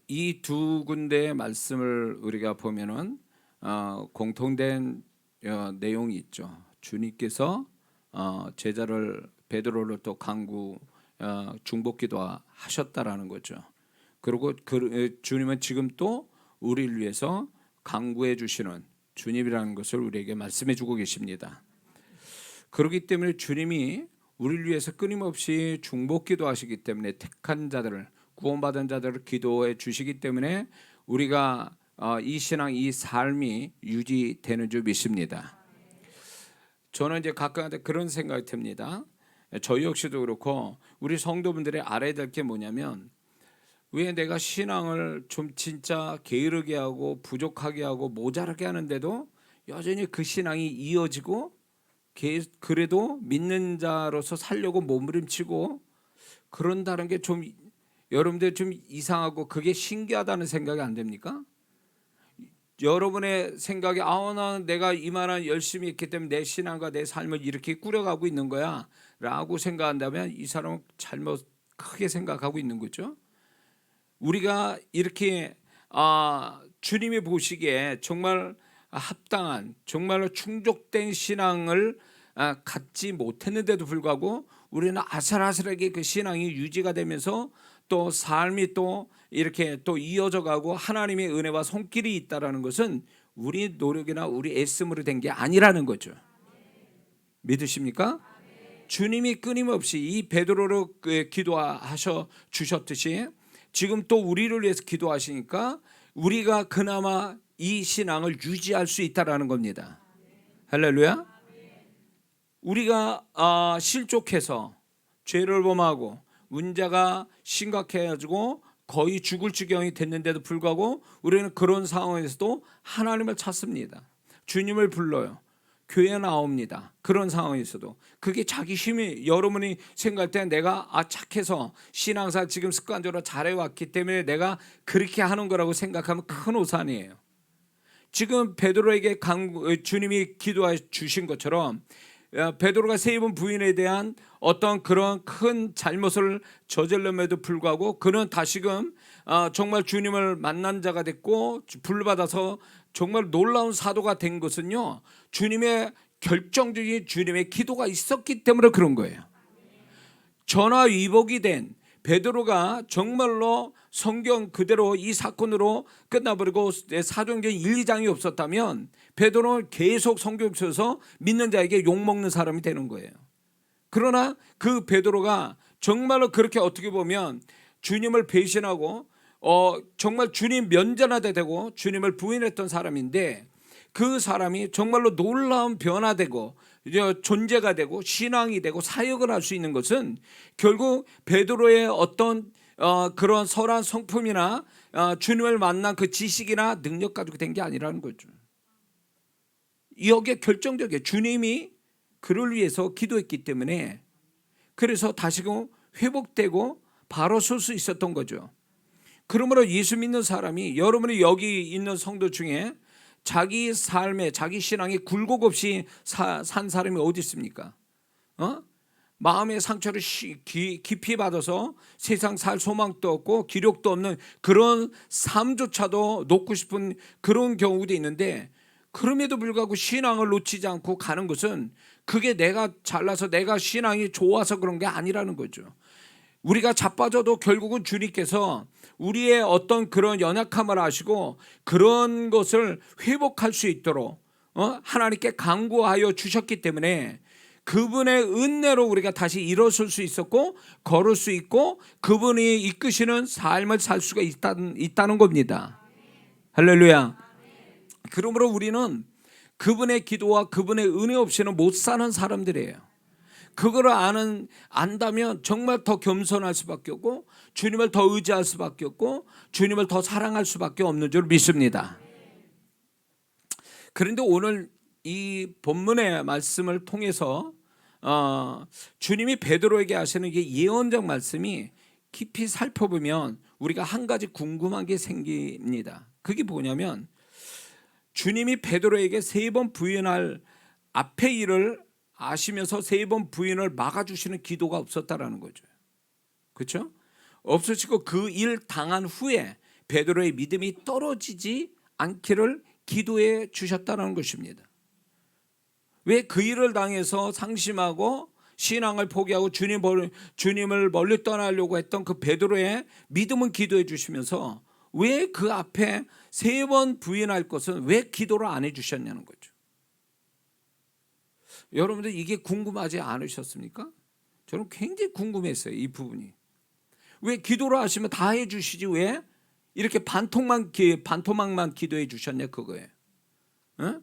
이 두 군데의 말씀을 우리가 보면은 공통된 내용이 있죠. 주님께서 제자를 베드로를 또 강구 중보기도 하셨다라는 거죠. 그리고 주님은 지금 또 우리를 위해서 강구해 주시는 주님이라는 것을 우리에게 말씀해 주고 계십니다. 그렇기 때문에 주님이 우리를 위해서 끊임없이 중보기도 하시기 때문에 택한 자들을 구원받은 자들을 기도해 주시기 때문에 우리가 이 신앙, 이 삶이 유지되는 줄 믿습니다. 저는 이제 가끔한테 그런 생각이 듭니다. 저희 역시도 그렇고 우리 성도분들이 알아야 될 게 뭐냐면, 왜 내가 신앙을 좀 진짜 게으르게 하고 부족하게 하고 모자라게 하는데도 여전히 그 신앙이 이어지고 그래도 믿는 자로서 살려고 몸부림치고 그런다는 게 좀 여러분들 좀 이상하고 그게 신기하다는 생각이 안 됩니까? 여러분의 생각에 나는 내가 이만한 열심히 했기 때문에 내 신앙과 내 삶을 이렇게 꾸려가고 있는 거야 라고 생각한다면 이 사람은 잘못 크게 생각하고 있는 거죠. 우리가 이렇게 주님이 보시기에 정말 합당한, 정말로 충족된 신앙을 갖지 못했는데도 불구하고 우리는 아슬아슬하게 그 신앙이 유지가 되면서 또 삶이 또 이렇게 또 이어져 가고 하나님의 은혜와 손길이 있다라는 것은 우리 노력이나 우리 애씀으로 된 게 아니라는 거죠. 믿으십니까? 주님이 끊임없이 이 베드로로 기도하셔 주셨듯이 지금 또 우리를 위해서 기도하시니까 우리가 그나마 이 신앙을 유지할 수 있다라는 겁니다. 할렐루야. 우리가 실족해서 죄를 범하고 문제가 심각해가지고 거의 죽을 지경이 됐는데도 불구하고 우리는 그런 상황에서도 하나님을 찾습니다. 주님을 불러요. 교회 나옵니다. 그런 상황에서도 그게 자기 힘이, 여러분이 생각할 때 내가 착해서 신앙사 지금 습관적으로 잘해왔기 때문에 내가 그렇게 하는 거라고 생각하면 큰 오산이에요. 지금 베드로에게 주님이 기도해 주신 것처럼 베드로가 3번 부인에 대한 어떤 그런 큰 잘못을 저질럼에도 불구하고 그는 다시금 정말 주님을 만난 자가 됐고 불받아서 정말 놀라운 사도가 된 것은요, 주님의 결정적인 주님의 기도가 있었기 때문에 그런 거예요. 전화위복이 된 베드로가 정말로 성경 그대로 이 사건으로 끝나버리고 사도행전 1, 2장이 없었다면 베드로는 계속 성경 써서 믿는 자에게 욕먹는 사람이 되는 거예요. 그러나 그 베드로가 정말로 그렇게 어떻게 보면 주님을 배신하고 정말 주님 면전하게 되고 주님을 부인했던 사람인데, 그 사람이 정말로 놀라운 변화되고 존재가 되고 신앙이 되고 사역을 할 수 있는 것은 결국 베드로의 어떤 그런 선한 성품이나 주님을 만난 그 지식이나 능력 가지고 된 게 아니라는 거죠. 여기에 결정적이에요. 주님이 그를 위해서 기도했기 때문에 그래서 다시금 회복되고 바로 설 수 있었던 거죠. 그러므로 예수 믿는 사람이, 여러분이 여기 있는 성도 중에 자기 삶에 자기 신앙에 굴곡 없이 산 사람이 어디 있습니까? 마음의 상처를 깊이 받아서 세상 살 소망도 없고 기력도 없는 그런 삶조차도 놓고 싶은 그런 경우도 있는데, 그럼에도 불구하고 신앙을 놓치지 않고 가는 것은 그게 내가 잘나서 내가 신앙이 좋아서 그런 게 아니라는 거죠. 우리가 자빠져도 결국은 주님께서 우리의 어떤 그런 연약함을 아시고 그런 것을 회복할 수 있도록 하나님께 간구하여 주셨기 때문에 그분의 은혜로 우리가 다시 일어설 수 있었고 걸을 수 있고 그분이 이끄시는 삶을 살 수가 있다는 겁니다. 할렐루야. 그러므로 우리는 그분의 기도와 그분의 은혜 없이는 못 사는 사람들이에요. 그거를 안다면 정말 더 겸손할 수밖에 없고 주님을 더 의지할 수밖에 없고 주님을 더 사랑할 수밖에 없는 줄 믿습니다. 그런데 오늘 이 본문의 말씀을 통해서 주님이 베드로에게 하시는 게 예언적 말씀이 깊이 살펴보면 우리가 한 가지 궁금한 게 생깁니다. 그게 뭐냐면 주님이 베드로에게 3번 부인할 앞의 일을 아시면서 3번 부인을 막아주시는 기도가 없었다라는 거죠. 그렇죠? 없으시고 그 일 당한 후에 베드로의 믿음이 떨어지지 않기를 기도해 주셨다는 것입니다. 왜 그 일을 당해서 상심하고 신앙을 포기하고 주님을 멀리 떠나려고 했던 그 베드로의 믿음은 기도해 주시면서 왜 그 앞에 3번 부인할 것은 왜 기도를 안 해주셨냐는 거죠. 여러분들 이게 궁금하지 않으셨습니까? 저는 굉장히 궁금했어요. 이 부분이. 왜 기도를 하시면 다 해주시지 왜 이렇게 반토막만 기도해 주셨냐 그거예요. 어?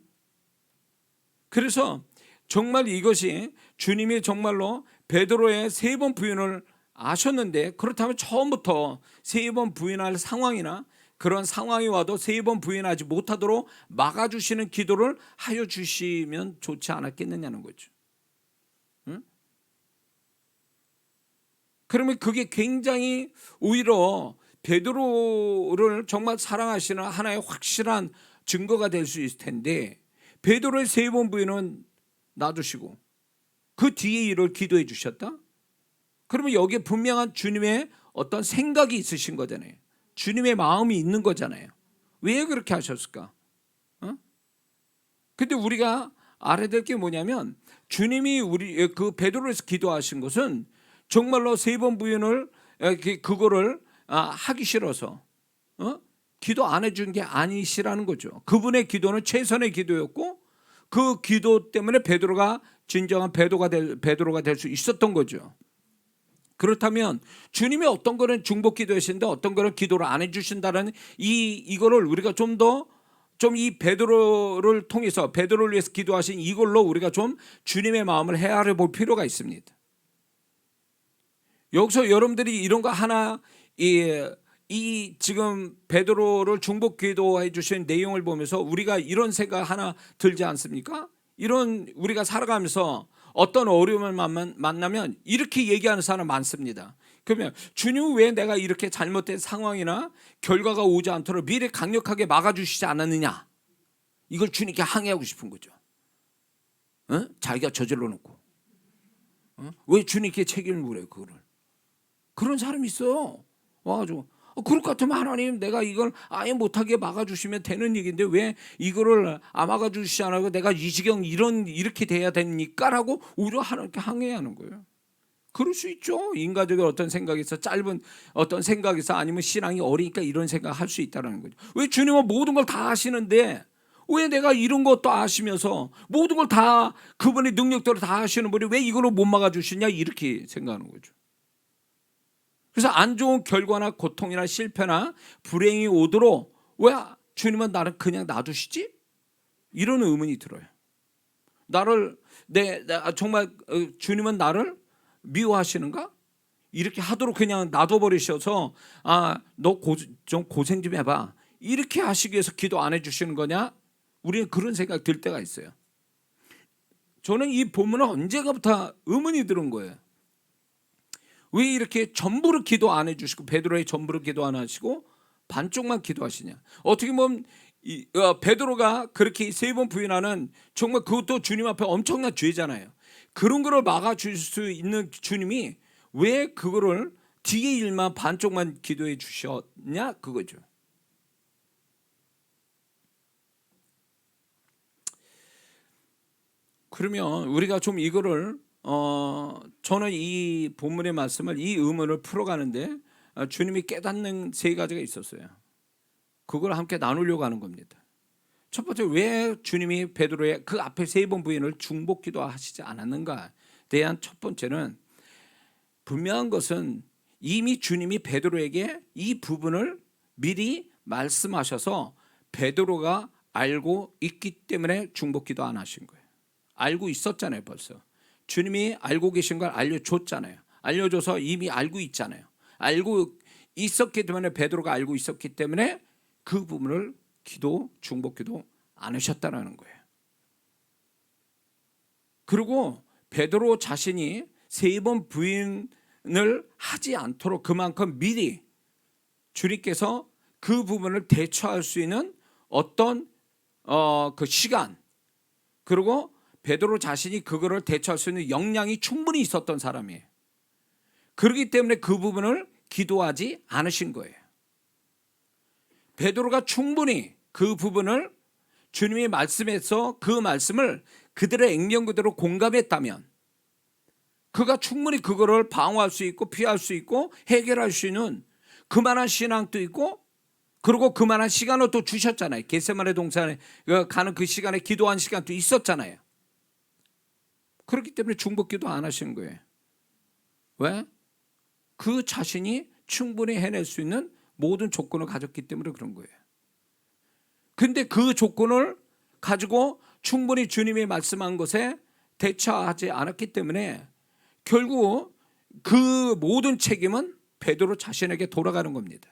그래서 정말 이것이 주님이 정말로 베드로의 3번 부인을 아셨는데, 그렇다면 처음부터 3번 부인할 상황이나 그런 상황이 와도 3번 부인하지 못하도록 막아주시는 기도를 하여 주시면 좋지 않았겠느냐는 거죠. 응? 그러면 그게 굉장히 오히려 베드로를 정말 사랑하시는 하나의 확실한 증거가 될 수 있을 텐데, 베드로의 3번 부인은 놔두시고 그 뒤에 일을 기도해 주셨다? 그러면 여기에 분명한 주님의 어떤 생각이 있으신 거잖아요. 주님의 마음이 있는 거잖아요. 왜 그렇게 하셨을까? 근데 우리가 알아야 될 게 뭐냐면, 주님이 우리 그 베드로에서 기도하신 것은 정말로 3번 부인을 그거를 하기 싫어서 기도 안 해준 게 아니시라는 거죠. 그분의 기도는 최선의 기도였고 그 기도 때문에 베드로가 진정한 베드로가 될 수 있었던 거죠. 그렇다면 주님이 어떤 거는 중복 기도하시는데 어떤 거는 기도를 안 해주신다는 이거를 우리가 좀 이 베드로를 통해서 베드로를 위해서 기도하신 이걸로 우리가 좀 주님의 마음을 헤아려 볼 필요가 있습니다. 여기서 여러분들이 이런 거 하나 이 지금 베드로를 중복 기도해 주신 내용을 보면서 우리가 이런 생각 하나 들지 않습니까? 이런 우리가 살아가면서 어떤 어려움을 만나면 이렇게 얘기하는 사람 많습니다. 그러면 주님 왜 내가 이렇게 잘못된 상황이나 결과가 오지 않도록 미리 강력하게 막아주시지 않았느냐, 이걸 주님께 항의하고 싶은 거죠. 자기가 저질러 놓고 왜 주님께 책임을 물어요? 그거를. 그런 사람이 있어요. 와가지고 그럴 것 같으면 하나님 내가 이걸 아예 못하게 막아주시면 되는 얘기인데 왜 이거를 막아주시지 않고 내가 이 지경 이렇게 돼야 됩니까? 라고 오히려 하나님께 항의하는 거예요. 그럴 수 있죠. 인간적인 어떤 생각에서 짧은 어떤 생각에서 아니면 신앙이 어리니까 이런 생각을 할 수 있다는 거죠. 왜 주님은 모든 걸 다 아시는데 왜 내가 이런 것도 아시면서 모든 걸 다 그분의 능력대로 다 하시는 분이 왜 이걸로 못 막아주시냐, 이렇게 생각하는 거죠. 그래서 안 좋은 결과나 고통이나 실패나 불행이 오도록 왜 주님은 나를 그냥 놔두시지? 이런 의문이 들어요. 정말 주님은 나를 미워하시는가? 이렇게 하도록 그냥 놔둬버리셔서 너 좀 고생 좀 해봐, 이렇게 하시기 위해서 기도 안 해주시는 거냐? 우리는 그런 생각 들 때가 있어요. 저는 이 본문은 언제가부터 의문이 드는 거예요. 왜 이렇게 전부를 기도 안 해주시고 베드로의 전부를 기도 안 하시고 반쪽만 기도하시냐? 어떻게 보면 베드로가 그렇게 3번 부인하는 정말 그것도 주님 앞에 엄청난 죄잖아요. 그런 거를 막아줄 수 있는 주님이 왜 그거를 뒤에 일만 반쪽만 기도해 주셨냐, 그거죠. 그러면 우리가 좀 이거를 저는 이 본문의 말씀을 이 의문을 풀어가는데 주님이 깨닫는 3가지가 있었어요. 그걸 함께 나누려고 하는 겁니다. 첫 번째, 왜 주님이 베드로의 그 앞에 3번 부인을 중복 기도하시지 않았는가에 대한 첫 번째는, 분명한 것은 이미 주님이 베드로에게 이 부분을 미리 말씀하셔서 베드로가 알고 있기 때문에 중복 기도 안 하신 거예요. 알고 있었잖아요. 벌써 주님이 알고 계신 걸 알려줬잖아요. 알려줘서 이미 알고 있잖아요. 알고 있었기 때문에, 베드로가 알고 있었기 때문에 그 부분을 중복 기도 안 하셨다는 거예요. 그리고 베드로 자신이 3번 부인을 하지 않도록 그만큼 미리 주님께서 그 부분을 대처할 수 있는 어떤 그 시간, 그리고 베드로 자신이 그거를 대처할 수 있는 역량이 충분히 있었던 사람이에요. 그렇기 때문에 그 부분을 기도하지 않으신 거예요. 베드로가 충분히 그 부분을 주님이 말씀해서 그 말씀을 그들의 액면 그대로 공감했다면 그가 충분히 그거를 방어할 수 있고 피할 수 있고 해결할 수 있는 그만한 신앙도 있고, 그리고 그만한 시간을 또 주셨잖아요. 겟세마네 동산에 가는 그 시간에 기도한 시간도 있었잖아요. 그렇기 때문에 중보기도 안 하시는 거예요. 왜? 그 자신이 충분히 해낼 수 있는 모든 조건을 가졌기 때문에 그런 거예요. 근데 그 조건을 가지고 충분히 주님이 말씀한 것에 대처하지 않았기 때문에 결국 그 모든 책임은 베드로 자신에게 돌아가는 겁니다.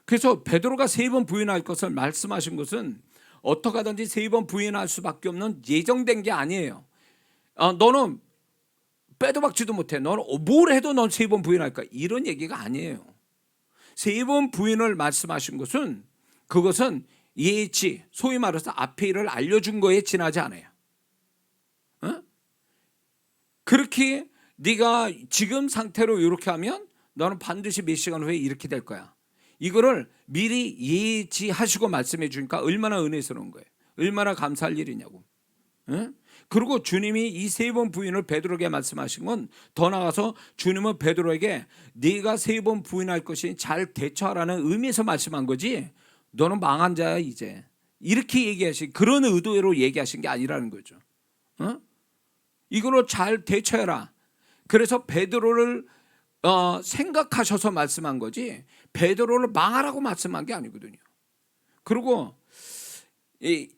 그래서 베드로가 3번 부인할 것을 말씀하신 것은 어떻게 하든지 3번 부인할 수밖에 없는 예정된 게 아니에요. 너는 빼도 박지도 못해. 너는 뭘 해도 넌 3번 부인할 거야. 이런 얘기가 아니에요. 3번 부인을 말씀하신 것은 그것은 예치, 소위 말해서 앞에 일을 알려준 거에 지나지 않아요. 그렇게 네가 지금 상태로 이렇게 하면 너는 반드시 몇 시간 후에 이렇게 될 거야. 이거를 미리 예지하시고 말씀해 주니까 얼마나 은혜스러운 거예요. 얼마나 감사할 일이냐고. 그리고 주님이 이 3번 부인을 베드로에게 말씀하신 건 더 나아가서 주님은 베드로에게 네가 3번 부인할 것이 잘 대처하라는 의미에서 말씀한 거지 너는 망한 자야 이제. 이렇게 얘기하신, 그런 의도로 얘기하신 게 아니라는 거죠. 이걸로 잘 대처해라. 그래서 베드로를 생각하셔서 말씀한 거지 베드로를 망하라고 말씀한 게 아니거든요. 그리고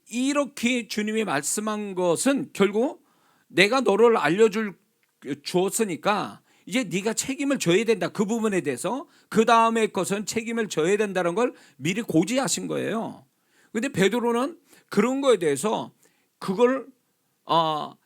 이렇게 주님이 말씀한 것은 결국 내가 너를 주었으니까 이제 네가 책임을 져야 된다. 그 부분에 대해서 그 다음의 것은 책임을 져야 된다는 걸 미리 고지하신 거예요. 근데 베드로는 그런 거에 대해서 그걸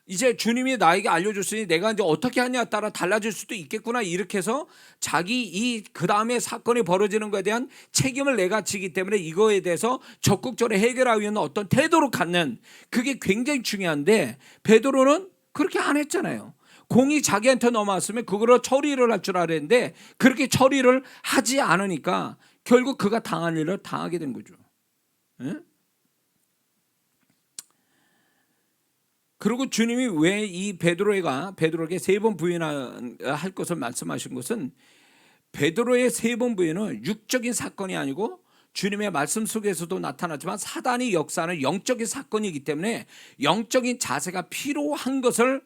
이제 주님이 나에게 알려줬으니 내가 이제 어떻게 하냐에 따라 달라질 수도 있겠구나, 이렇게 해서 자기 그 다음에 사건이 벌어지는 것에 대한 책임을 내가 지기 때문에 이거에 대해서 적극적으로 해결하기 위한 어떤 태도로 갖는, 그게 굉장히 중요한데 베드로는 그렇게 안 했잖아요. 공이 자기한테 넘어왔으면 그거를 처리를 할 줄 알았는데 그렇게 처리를 하지 않으니까 결국 그가 당한 일을 당하게 된 거죠. 그리고 주님이 왜 이 베드로에게 3번 부인할 것을 말씀하신 것은 베드로의 3번 부인은 육적인 사건이 아니고 주님의 말씀 속에서도 나타났지만 사단이 역사하는 영적인 사건이기 때문에 영적인 자세가 필요한 것을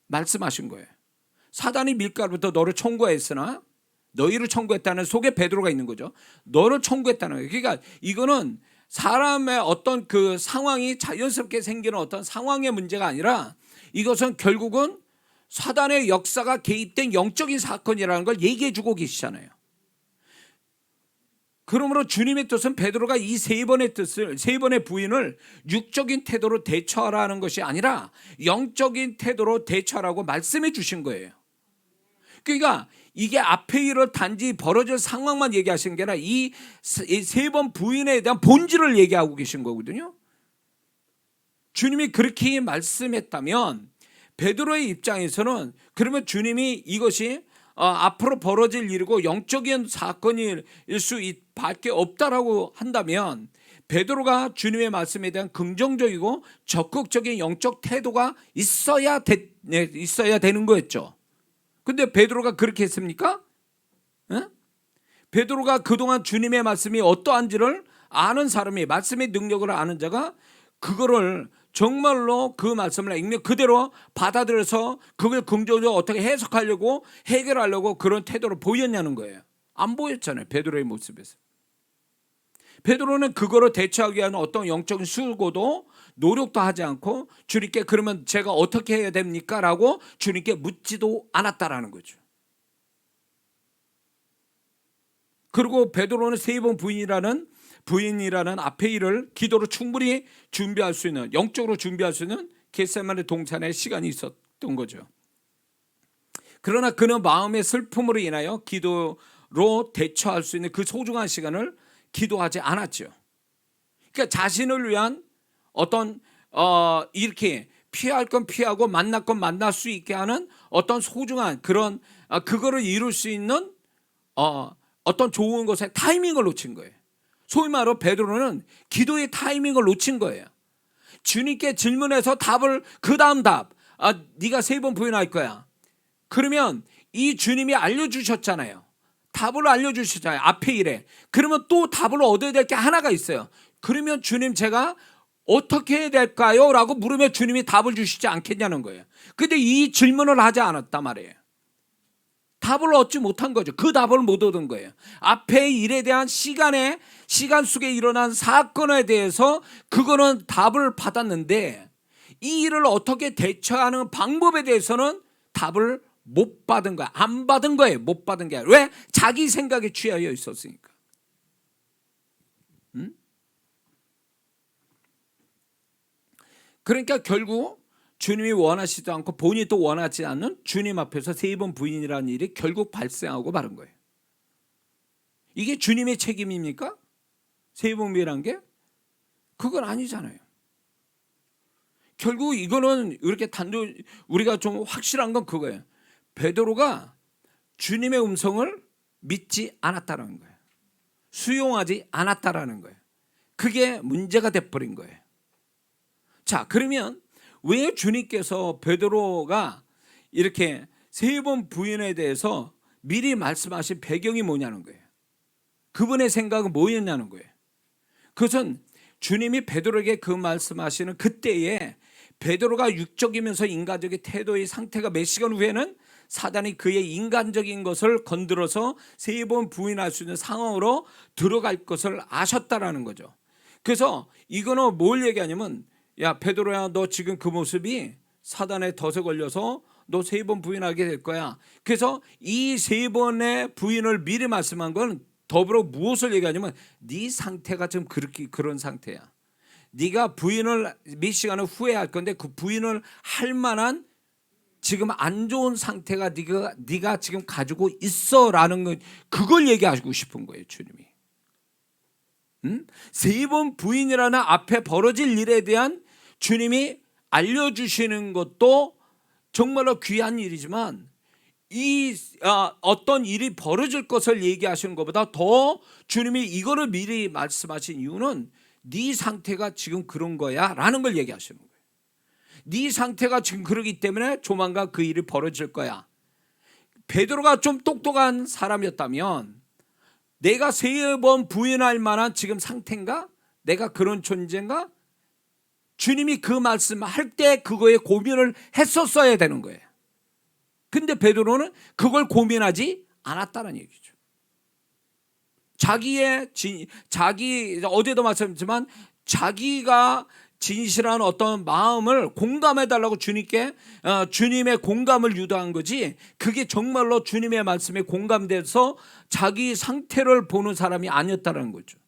말씀하신 거예요. 사단이 밀가루부터 너를 청구했으나 너희를 청구했다는 속에 베드로가 있는 거죠. 너를 청구했다는 거예요. 그러니까 이거는 사람의 어떤 그 상황이 자연스럽게 생기는 어떤 상황의 문제가 아니라 이것은 결국은 사단의 역사가 개입된 영적인 사건이라는 걸 얘기해 주고 계시잖아요. 그러므로 주님의 뜻은 베드로가 이 3번의 부인을 육적인 태도로 대처하라는 것이 아니라 영적인 태도로 대처하라고 말씀해 주신 거예요. 그러니까 이게 앞에 일을 단지 벌어질 상황만 얘기하신 게 아니라 이 3번 부인에 대한 본질을 얘기하고 계신 거거든요. 주님이 그렇게 말씀했다면 베드로의 입장에서는 그러면 주님이 이것이 앞으로 벌어질 일이고 영적인 사건일 수 밖에 없다라고 한다면 베드로가 주님의 말씀에 대한 긍정적이고 적극적인 영적 태도가 있어야 되는 거였죠. 근데 베드로가 그렇게 했습니까? 베드로가 그동안 주님의 말씀이 어떠한지를 아는 사람이, 말씀의 능력을 아는 자가 그거를 정말로 그 말씀을 액면 그대로 받아들여서 그걸 긍정적으로 어떻게 해석하려고 해결하려고 그런 태도를 보였냐는 거예요. 안 보였잖아요. 베드로의 모습에서. 베드로는 그거를 대처하기 위한 어떤 영적인 수고도 노력도 하지 않고 주님께 그러면 제가 어떻게 해야 됩니까? 라고 주님께 묻지도 않았다라는 거죠. 그리고 베드로는 3번 부인이라는 앞의 일을 기도로 충분히 준비할 수 있는, 영적으로 준비할 수 있는 겟세마네 동산의 시간이 있었던 거죠. 그러나 그는 마음의 슬픔으로 인하여 기도로 대처할 수 있는 그 소중한 시간을 기도하지 않았죠. 그러니까 자신을 위한 어떤 이렇게 피할 건 피하고 만날 건 만날 수 있게 하는 어떤 소중한 그런 그거를 이룰 수 있는 어떤 좋은 것의 타이밍을 놓친 거예요. 소위 말로 베드로는 기도의 타이밍을 놓친 거예요. 주님께 질문해서 답을 그 다음 답 네가 3번 부인할 거야. 그러면 이 주님이 알려주셨잖아요. 답을 알려주셨잖아요. 앞에 이래. 그러면 또 답을 얻어야 될 게 하나가 있어요. 그러면 주님 제가 어떻게 해야 될까요? 라고 물으면 주님이 답을 주시지 않겠냐는 거예요. 근데 이 질문을 하지 않았단 말이에요. 답을 얻지 못한 거죠. 그 답을 못 얻은 거예요. 앞에 일에 대한 시간 속에 일어난 사건에 대해서 그거는 답을 받았는데 이 일을 어떻게 대처하는 방법에 대해서는 답을 못 받은 거야. 안 받은 거예요. 못 받은 게 아니라. 왜? 자기 생각에 취하여 있었으니까. 그러니까 결국 주님이 원하시지도 않고 본인이 또 원하지 않는 주님 앞에서 3번 부인이라는 일이 결국 발생하고 마는 거예요. 이게 주님의 책임입니까? 3번 부인한 게? 그건 아니잖아요. 결국 이거는 이렇게 우리가 좀 확실한 건 그거예요. 베드로가 주님의 음성을 믿지 않았다는 거예요. 수용하지 않았다라는 거예요. 그게 문제가 돼버린 거예요. 자, 그러면 왜 주님께서 베드로가 이렇게 3번 부인에 대해서 미리 말씀하신 배경이 뭐냐는 거예요. 그분의 생각은 뭐였냐는 거예요. 그것은 주님이 베드로에게 그 말씀하시는 그때에 베드로가 육적이면서 인간적인 태도의 상태가 몇 시간 후에는 사단이 그의 인간적인 것을 건드려서 3번 부인할 수 있는 상황으로 들어갈 것을 아셨다라는 거죠. 그래서 이거는 뭘 얘기하냐면 야 베드로야 너 지금 그 모습이 사단의 덫에 걸려서 너 3번 부인하게 될 거야. 그래서 이 3번의 부인을 미리 말씀한 건 더불어 무엇을 얘기하냐면 네 상태가 지금 그런 상태야. 네가 부인을 몇 시간을 후회할 건데 그 부인을 할 만한 지금 안 좋은 상태가 네가 지금 가지고 있어라는 거 그걸 얘기하고 싶은 거예요 주님이. 3번 부인이라는 앞에 벌어질 일에 대한 주님이 알려주시는 것도 정말로 귀한 일이지만 이 어떤 일이 벌어질 것을 얘기하시는 것보다 더 주님이 이거를 미리 말씀하신 이유는 네 상태가 지금 그런 거야 라는 걸 얘기하시는 거예요. 네 상태가 지금 그러기 때문에 조만간 그 일이 벌어질 거야. 베드로가 좀 똑똑한 사람이었다면 내가 3번 부인할 만한 지금 상태인가? 내가 그런 존재인가? 주님이 그 말씀할 때 그거에 고민을 했었어야 되는 거예요. 근데 베드로는 그걸 고민하지 않았다는 얘기죠. 자기 어제도 말씀드렸지만 자기가 진실한 어떤 마음을 공감해달라고 주님께 주님의 공감을 유도한 거지 그게 정말로 주님의 말씀에 공감돼서 자기 상태를 보는 사람이 아니었다는 거죠.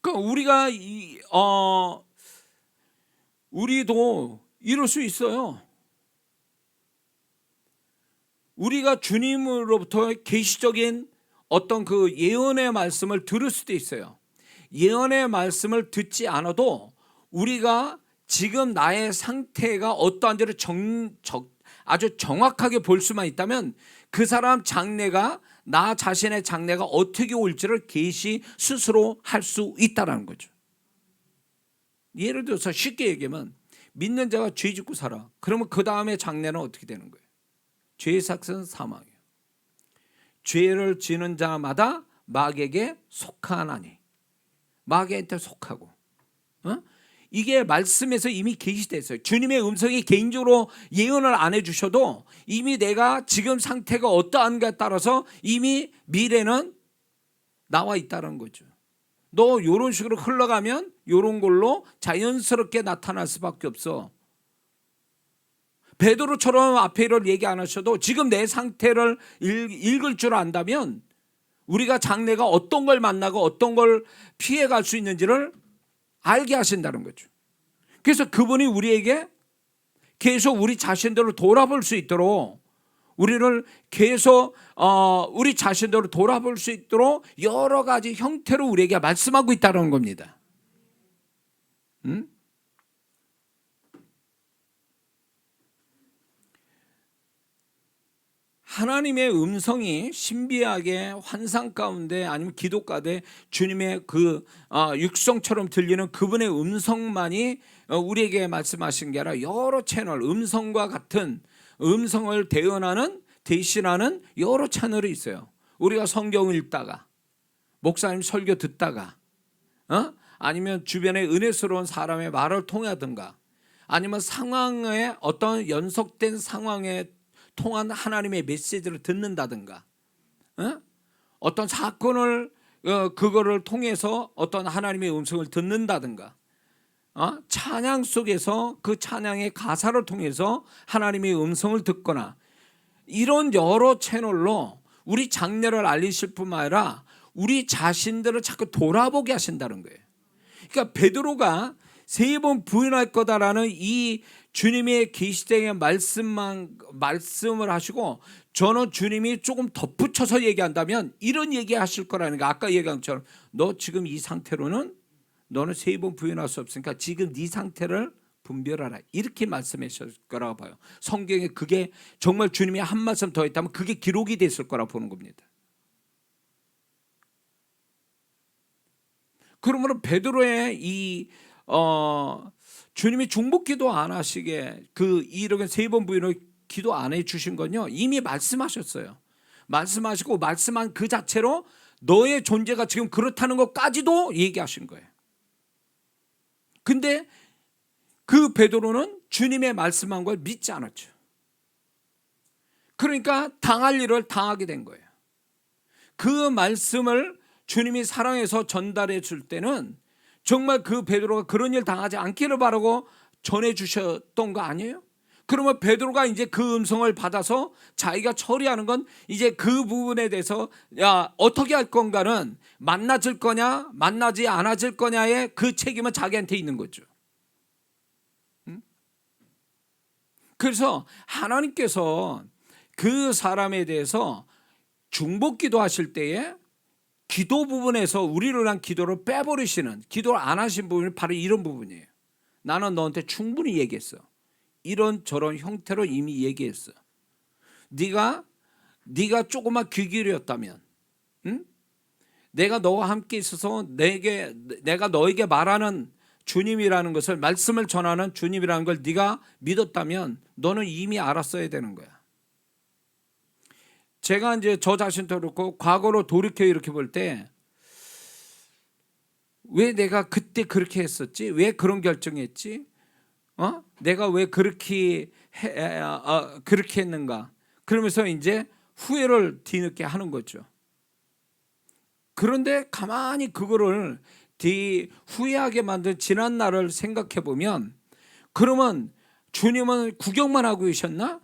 그러니까 우리도 이럴 수 있어요. 우리가 주님으로부터 계시적인 어떤 그 예언의 말씀을 들을 수도 있어요. 예언의 말씀을 듣지 않아도 우리가 지금 나의 상태가 어떠한지를 아주 정확하게 볼 수만 있다면 그 사람 장래가 나 자신의 장래가 어떻게 올지를 계시 스스로 할 수 있다는 거죠. 예를 들어서 쉽게 얘기하면 믿는 자가 죄 짓고 살아. 그러면 그 다음에 장래는 어떻게 되는 거예요? 죄의 삭은 사망이에요. 죄를 지는 자마다 마귀에게 속하나니 마귀한테 속하고 이게 말씀에서 이미 계시됐어요. 주님의 음성이 개인적으로 예언을 안 해주셔도 이미 내가 지금 상태가 어떠한가에 따라서 이미 미래는 나와 있다는 거죠. 너 이런 식으로 흘러가면 이런 걸로 자연스럽게 나타날 수밖에 없어. 베드로처럼 앞에 일을 얘기 안 하셔도 지금 내 상태를 읽을 줄 안다면 우리가 장래가 어떤 걸 만나고 어떤 걸 피해갈 수 있는지를 알게 하신다는 거죠. 그래서 그분이 우리에게 계속 우리 자신들을 돌아볼 수 있도록 우리를 계속 우리 자신들을 돌아볼 수 있도록 여러 가지 형태로 우리에게 말씀하고 있다는 겁니다. 응? 하나님의 음성이 신비하게 환상 가운데 아니면 기도 가운데 주님의 그 육성처럼 들리는 그분의 음성만이 우리에게 말씀하신 게 아니라 여러 채널, 음성과 같은 음성을 대신하는 여러 채널이 있어요. 우리가 성경을 읽다가, 목사님 설교 듣다가, 아니면 주변에 은혜스러운 사람의 말을 통하든가, 아니면 상황에 어떤 연속된 상황에 통한 하나님의 메시지를 듣는다든가, 어떤 사건을 그거를 통해서 어떤 하나님의 음성을 듣는다든가, 찬양 속에서 그 찬양의 가사를 통해서 하나님의 음성을 듣거나, 이런 여러 채널로 우리 장래를 알리실 뿐만 아니라 우리 자신들을 자꾸 돌아보게 하신다는 거예요. 그러니까 베드로가 3번 부인할 거다라는 이 주님의 계시된 말씀을 하시고, 저는 주님이 조금 덧붙여서 얘기한다면 이런 얘기 하실 거라는 거. 아까 얘기한 것처럼 너 지금 이 상태로는 너는 3번 부인할 수 없으니까 지금 네 상태를 분별하라, 이렇게 말씀하실 거라고 봐요. 성경에 그게 정말 주님이 한 말씀 더 했다면 그게 기록이 됐을 거라고 보는 겁니다. 그러므로 베드로의 이 주님이 중보기도 안 하시게 이렇게 3번 부인을 기도 안 해주신 건요, 이미 말씀하셨어요. 말씀하시고 말씀한 그 자체로 너의 존재가 지금 그렇다는 것까지도 얘기하신 거예요. 근데 그 베드로는 주님의 말씀한 걸 믿지 않았죠. 그러니까 당할 일을 당하게 된 거예요. 그 말씀을 주님이 사랑해서 전달해 줄 때는 정말 그 베드로가 그런 일 당하지 않기를 바라고 전해 주셨던 거 아니에요? 그러면 베드로가 이제 그 음성을 받아서 자기가 처리하는 건 이제 그 부분에 대해서 어떻게 할 건가는 만나질 거냐 만나지 않아질 거냐의 그 책임은 자기한테 있는 거죠. 그래서 하나님께서 그 사람에 대해서 중보기도 하실 때에 기도 부분에서 우리를 위한 기도를 빼버리시는, 기도를 안 하신 부분이 바로 이런 부분이에요. 나는 너한테 충분히 얘기했어. 이런 저런 형태로 이미 얘기했어. 네가 조금만 귀 기울였다면, 내가 너와 함께 있어서 내가 너에게 말하는 주님이라는 것을, 말씀을 전하는 주님이라는 걸 네가 믿었다면 너는 이미 알았어야 되는 거야. 제가 이제 저 자신도 그렇고 과거로 돌이켜 이렇게 볼 때 왜 내가 그때 그렇게 했었지? 왜 그런 결정했지? 내가 왜 그렇게 했는가? 그러면서 이제 후회를 뒤늦게 하는 거죠. 그런데 가만히 그거를 후회하게 만든 지난 날을 생각해 보면, 그러면 주님은 구경만 하고 계셨나?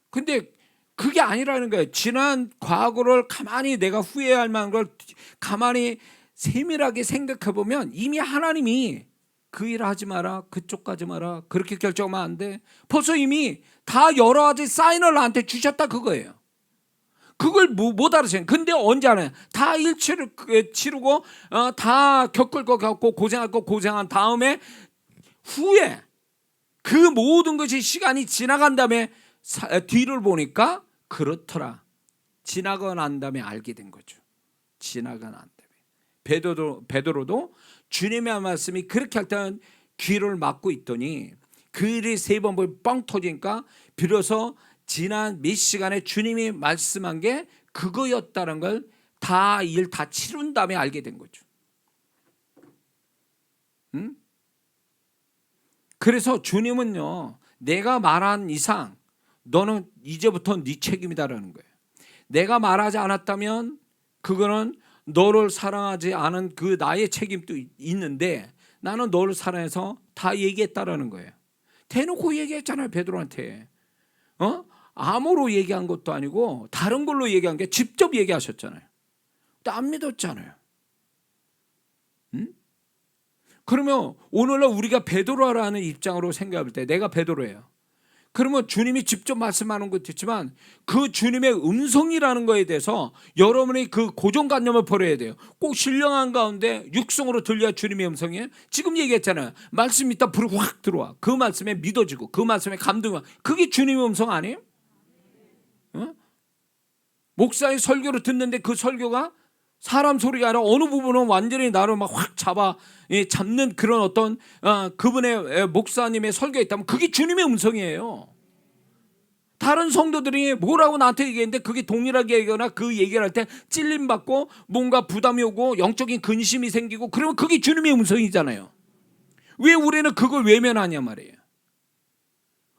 근데 그게 아니라는 거예요. 지난 과거를 가만히 내가 후회할 만한 걸 가만히 세밀하게 생각해 보면 이미 하나님이 그 일 하지 마라, 그쪽 가지 마라, 그렇게 결정하면 안 돼, 벌써 이미 다 여러 가지 사인을 나한테 주셨다 그거예요. 그걸 못 알아채는. 근데 언제 하냐? 다 일치를 치르고 다 겪을 거 겪고 고생할 거 고생한 다음에 후에 그 모든 것이 시간이 지나간 다음에 뒤를 보니까 그렇더라. 지나고 난 다음에 알게 된 거죠. 지나고 난 다음에 베드로도 주님의 말씀이 그렇게 할 때는 귀를 막고 있더니 그 일이 3번 뻥 터지니까 비로소 지난 몇 시간에 주님이 말씀한 게 그거였다는 걸 일 다 치룬 다음에 알게 된 거죠. 그래서 주님은요, 내가 말한 이상 너는 이제부터 네 책임이다라는 거예요. 내가 말하지 않았다면 그거는 너를 사랑하지 않은 그 나의 책임도 있는데 나는 너를 사랑해서 다 얘기했다라는 거예요. 대놓고 얘기했잖아요, 베드로한테. 암호로 얘기한 것도 아니고 다른 걸로 얘기한 게 직접 얘기하셨잖아요. 근데 안 믿었잖아요. 그러면 오늘날 우리가 베드로라는 입장으로 생각할 때, 내가 베드로예요. 그러면 주님이 직접 말씀하는 것도 있지만 그 주님의 음성이라는 거에 대해서 여러분이 그 고정관념을 버려야 돼요. 꼭 신령한 가운데 육성으로 들려야 주님의 음성이에요. 지금 얘기했잖아요. 말씀 있다 불이 확 들어와. 그 말씀에 믿어지고 그 말씀에 감동이 와. 그게 주님의 음성 아니에요? 어? 목사의 설교를 듣는데 그 설교가 사람 소리가 아니라 어느 부분은 완전히 나를 막 확 잡는 그런 어떤 그분의 목사님의 설교가 있다면 그게 주님의 음성이에요. 다른 성도들이 뭐라고 나한테 얘기했는데 그게 동일하게 얘기하거나 그 얘기를 할 때 찔림받고 뭔가 부담이 오고 영적인 근심이 생기고 그러면 그게 주님의 음성이잖아요. 왜 우리는 그걸 외면하냐 말이에요.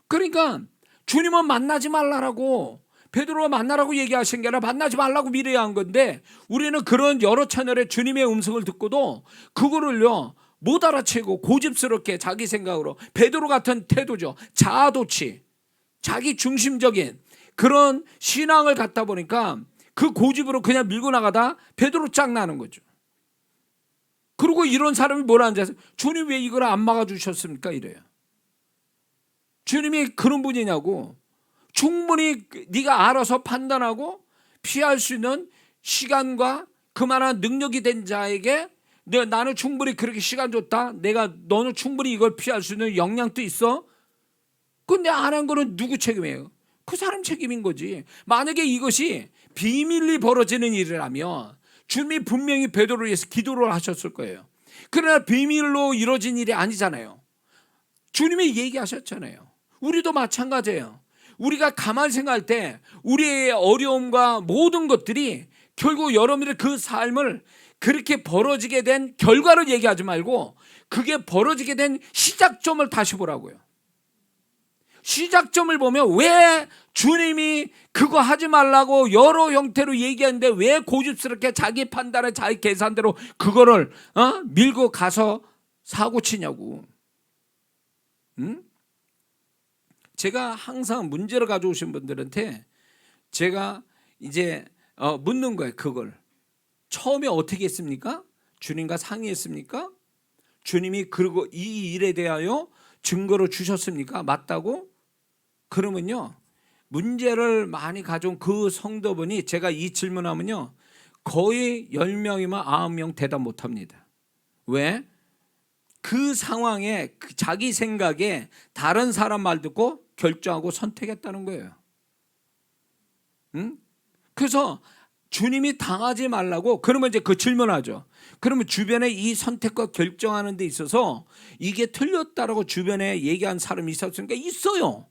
그러니까 주님은 만나지 말라라고 베드로가 만나라고 얘기하신 게 아니라 만나지 말라고 미래야 한 건데 우리는 그런 여러 채널의 주님의 음성을 듣고도 그거를요 못 알아채고 고집스럽게 자기 생각으로 베드로 같은 태도죠. 자아도취, 자기 중심적인 그런 신앙을 갖다 보니까 그 고집으로 그냥 밀고 나가다 베드로 짱 나는 거죠. 그리고 이런 사람이 뭐라 앉아서 주님 왜 이걸 안 막아주셨습니까 이래요. 주님이 그런 분이냐고. 충분히 네가 알아서 판단하고 피할 수 있는 시간과 그만한 능력이 된 자에게 나는 충분히 그렇게 시간 줬다. 너는 충분히 이걸 피할 수 있는 역량도 있어. 근데 안 한 거는 누구 책임이에요? 그 사람 책임인 거지. 만약에 이것이 비밀리 벌어지는 일이라면 주님이 분명히 베드로를 위해서 기도를 하셨을 거예요. 그러나 비밀로 이루어진 일이 아니잖아요. 주님이 얘기하셨잖아요. 우리도 마찬가지예요. 우리가 가만히 생각할 때 우리의 어려움과 모든 것들이 결국 여러분들의 그 삶을 그렇게 벌어지게 된 결과를 얘기하지 말고 그게 벌어지게 된 시작점을 다시 보라고요. 시작점을 보면 왜 주님이 그거 하지 말라고 여러 형태로 얘기하는데 왜 고집스럽게 자기 판단에 자기 계산대로 그거를 밀고 가서 사고 치냐고. 응? 제가 항상 문제를 가져오신 분들한테 제가 이제 묻는 거예요. 그걸 처음에 어떻게 했습니까? 주님과 상의했습니까? 주님이 그리고 이 일에 대하여 증거를 주셨습니까? 맞다고? 그러면요 문제를 많이 가져온 그 성도분이 제가 이 질문하면요 거의 10명이면 9명 대답 못합니다. 왜? 그 상황에 자기 생각에 다른 사람 말 듣고 결정하고 선택했다는 거예요. 응? 그래서 주님이 당하지 말라고 그러면 이제 그 질문하죠. 그러면 주변에 이 선택과 결정하는 데 있어서 이게 틀렸다라고 주변에 얘기한 사람이 있었으니까 있어요.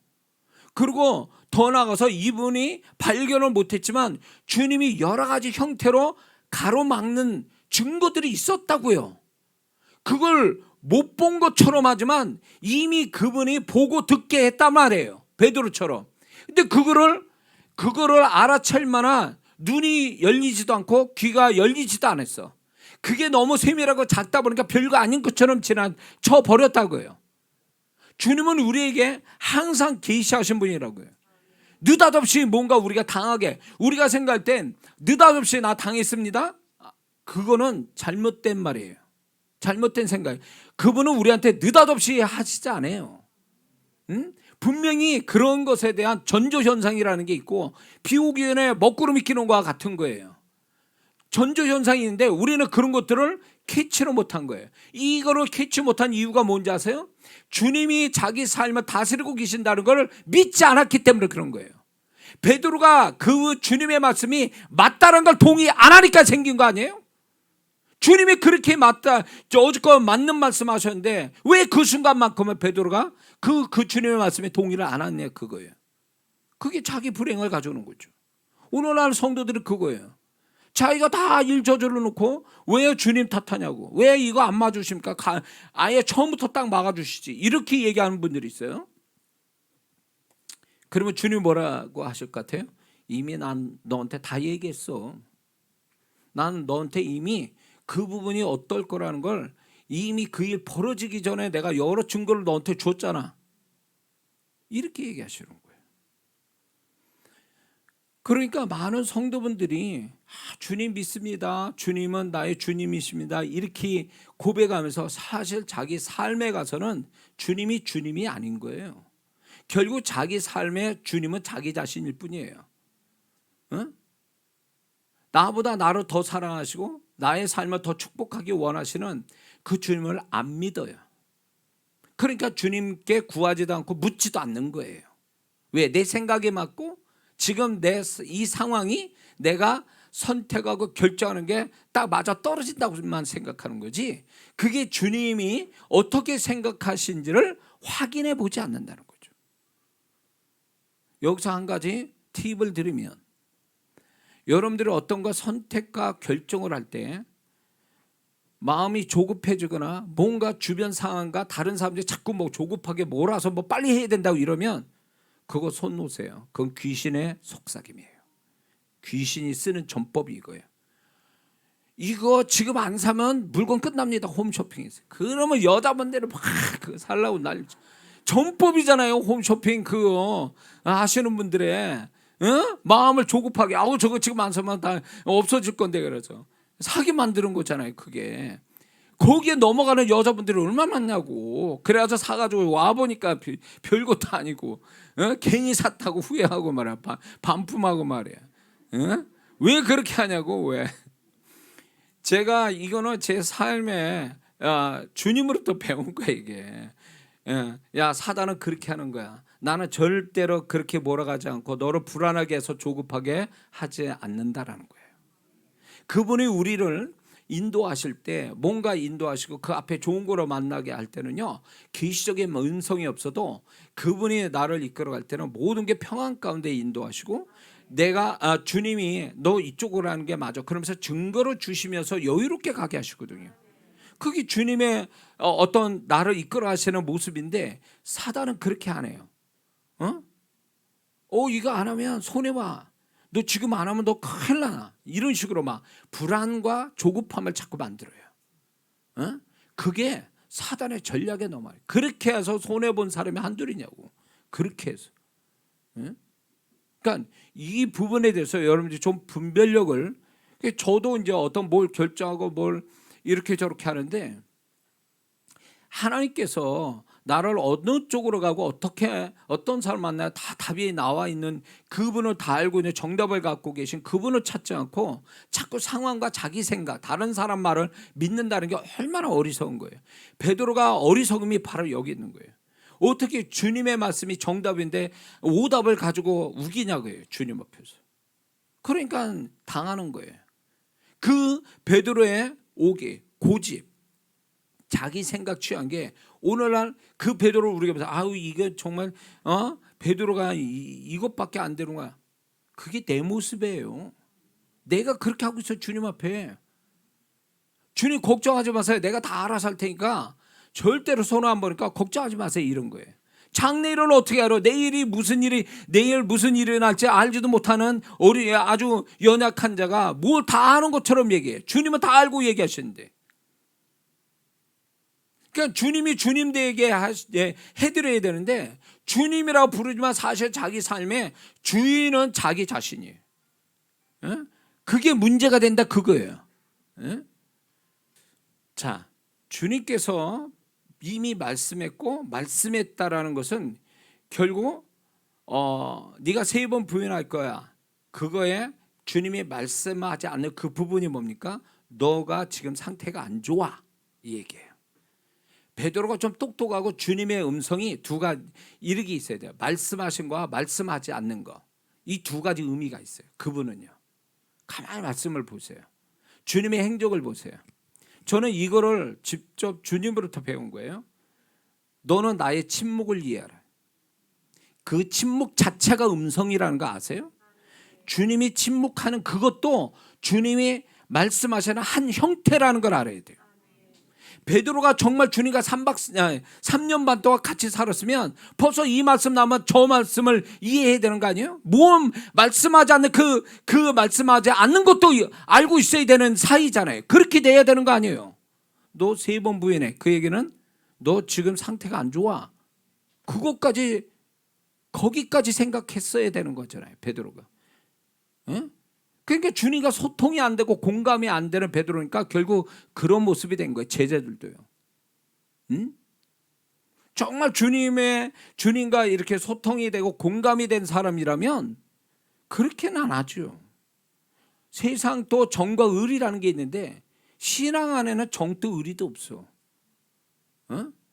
그리고 더 나아가서 이분이 발견을 못했지만 주님이 여러 가지 형태로 가로막는 증거들이 있었다고요. 그걸 못 본 것처럼 하지만 이미 그분이 보고 듣게 했단 말이에요. 베드로처럼. 근데 그거를 알아챌 만한 눈이 열리지도 않고 귀가 열리지도 않았어. 그게 너무 세밀하고 작다 보니까 별거 아닌 것처럼 쳐버렸다고요. 주님은 우리에게 항상 계시하신 분이라고요. 느닷없이 뭔가 우리가 당하게 우리가 생각할 땐 느닷없이 나 당했습니다. 그거는 잘못된 말이에요. 잘못된 생각. 그분은 우리한테 느닷없이 하시지 않아요. 응? 분명히 그런 것에 대한 전조현상이라는 게 있고 비 오기 전에 먹구름이 끼는 것과 같은 거예요. 전조현상이 있는데 우리는 그런 것들을 캐치를 못한 거예요. 이거를 캐치 못한 이유가 뭔지 아세요? 주님이 자기 삶을 다스리고 계신다는 걸 믿지 않았기 때문에 그런 거예요. 베드로가 그 주님의 말씀이 맞다는 걸 동의 안 하니까 생긴 거 아니에요? 주님이 그렇게 어저께 맞는 말씀 하셨는데 왜 그 순간만큼은 베드로가 그 주님의 말씀에 동의를 안 하냐 그거예요. 그게 자기 불행을 가져오는 거죠. 오늘날 성도들이 그거예요. 자기가 다 일 저질러 놓고 왜 주님 탓하냐고. 왜 이거 안 맞으십니까? 아예 처음부터 딱 막아주시지. 이렇게 얘기하는 분들이 있어요. 그러면 주님 뭐라고 하실 것 같아요? 이미 난 너한테 다 얘기했어. 난 너한테 이미 그 부분이 어떨 거라는 걸 이미 그 일 벌어지기 전에 내가 여러 증거를 너한테 줬잖아. 이렇게 얘기하시는 거예요. 그러니까 많은 성도분들이 주님 믿습니다. 주님은 나의 주님이십니다. 이렇게 고백하면서 사실 자기 삶에 가서는 주님이 아닌 거예요. 결국 자기 삶의 주님은 자기 자신일 뿐이에요. 응? 나보다 나를 더 사랑하시고 나의 삶을 더 축복하기 원하시는 그 주님을 안 믿어요. 그러니까 주님께 구하지도 않고 묻지도 않는 거예요. 왜? 내 생각에 맞고 지금 이 상황이 내가 선택하고 결정하는 게 딱 맞아 떨어진다고만 생각하는 거지, 그게 주님이 어떻게 생각하신지를 확인해 보지 않는다는 거죠. 여기서 한 가지 팁을 드리면, 여러분들이 어떤 거 선택과 결정을 할 때 마음이 조급해지거나 뭔가 주변 상황과 다른 사람들이 자꾸 뭐 조급하게 몰아서 뭐 빨리 해야 된다고 이러면 그거 손 놓으세요. 그건 귀신의 속삭임이에요. 귀신이 쓰는 전법이 이거예요. 이거 지금 안 사면 물건 끝납니다. 홈쇼핑에서. 그러면 여자분들은 막 그거 살라고 난리. 전법이잖아요. 홈쇼핑 그거 하시는 분들의 마음을 조급하게, 아우 저거 지금 안 사면 다 없어질 건데, 그래서 사게 만드는 거잖아요. 그게 거기에 넘어가는 여자분들이 얼마나 많냐고. 그래서 사가지고 와보니까 별것도 아니고 괜히 샀다고 후회하고 말이야. 반품하고 말이야. 왜 그렇게 하냐고. 왜? 제가 이거는 제 삶에 주님으로부터 배운 거야 이게. 야, 사단은 그렇게 하는 거야. 나는 절대로 그렇게 몰아가지 않고 너를 불안하게 해서 조급하게 하지 않는다라는 거예요. 그분이 우리를 인도하실 때, 뭔가 인도하시고 그 앞에 좋은 거로 만나게 할 때는요, 계시적인 은성이 없어도 그분이 나를 이끌어갈 때는 모든 게 평안 가운데 인도하시고, 내가 주님이 너 이쪽으로 하는 게 맞아 그러면서 증거를 주시면서 여유롭게 가게 하시거든요. 그게 주님의 어떤 나를 이끌어 가시는 모습인데, 사단은 그렇게 안 해요. 이거 안 하면 손해봐, 너 지금 안 하면 너 큰일 나, 이런 식으로 막 불안과 조급함을 자꾸 만들어요. 그게 사단의 전략에 넘어요. 그렇게 해서 손해본 사람이 한둘이냐고. 그렇게 해서. 그러니까 이 부분에 대해서 여러분들이 좀 분별력을, 저도 이제 어떤 뭘 결정하고 뭘 이렇게 저렇게 하는데, 하나님께서 나를 어느 쪽으로 가고 어떻게 어떤 사람 만나야 다 답이 나와 있는 그분을 다 알고 있는 정답을 갖고 계신 그분을 찾지 않고 자꾸 상황과 자기 생각, 다른 사람 말을 믿는다는 게 얼마나 어리석은 거예요. 베드로가 어리석음이 바로 여기 있는 거예요. 어떻게 주님의 말씀이 정답인데 오답을 가지고 우기냐고요, 주님 앞에서. 그러니까 당하는 거예요. 그 베드로의 오기, 고집, 자기 생각 취한 게 오늘날 그 베드로를 우리가 보면서 아우 이게 정말 베드로가 이것밖에 안 되는 거야. 그게 내 모습이에요. 내가 그렇게 하고 있어 주님 앞에. 주님 걱정하지 마세요. 내가 다 알아서 할 테니까 절대로 손 안 보니까 걱정하지 마세요, 이런 거예요. 장래일은 어떻게 알아? 내일 무슨 일이 날지 알지도 못하는 아주 연약한 자가 뭘 다 아는 것처럼 얘기해. 주님은 다 알고 얘기하시는데. 그러니까 주님이 주님 되게 해드려야 되는데, 주님이라고 부르지만 사실 자기 삶의 주인은 자기 자신이에요. 그게 문제가 된다 그거예요. 자, 주님께서 이미 말씀했고 말씀했다라는 것은 결국 네가 3번 부인할 거야. 그거에 주님이 말씀하지 않는 그 부분이 뭡니까? 너가 지금 상태가 안 좋아, 이 얘기예요. 베드로가 좀 똑똑하고 주님의 음성이 두 가지 이르기 있어야 돼요. 말씀하신 거와 말씀하지 않는 거, 이 두 가지 의미가 있어요. 그분은요, 가만히 말씀을 보세요. 주님의 행적을 보세요. 저는 이거를 직접 주님으로부터 배운 거예요. 너는 나의 침묵을 이해하라. 그 침묵 자체가 음성이라는 거 아세요? 주님이 침묵하는 그것도 주님이 말씀하시는 한 형태라는 걸 알아야 돼요. 베드로가 정말 주님과 3년 반 동안 같이 살았으면 벌써 이 말씀 나오면 저 말씀을 이해해야 되는 거 아니에요? 뭐 말씀하지 않는 그 말씀하지 않는 것도 알고 있어야 되는 사이잖아요. 그렇게 돼야 되는 거 아니에요? 너 3번 부인해. 그 얘기는 너 지금 상태가 안 좋아. 거기까지 생각했어야 되는 거잖아요, 베드로가. 그러니까 주님과 소통이 안 되고 공감이 안 되는 베드로니까 결국 그런 모습이 된 거예요, 제자들도요. 정말 주님과 이렇게 소통이 되고 공감이 된 사람이라면 그렇게는 안 하죠. 세상 또 정과 의리라는 게 있는데 신앙 안에는 정도 의리도 없어.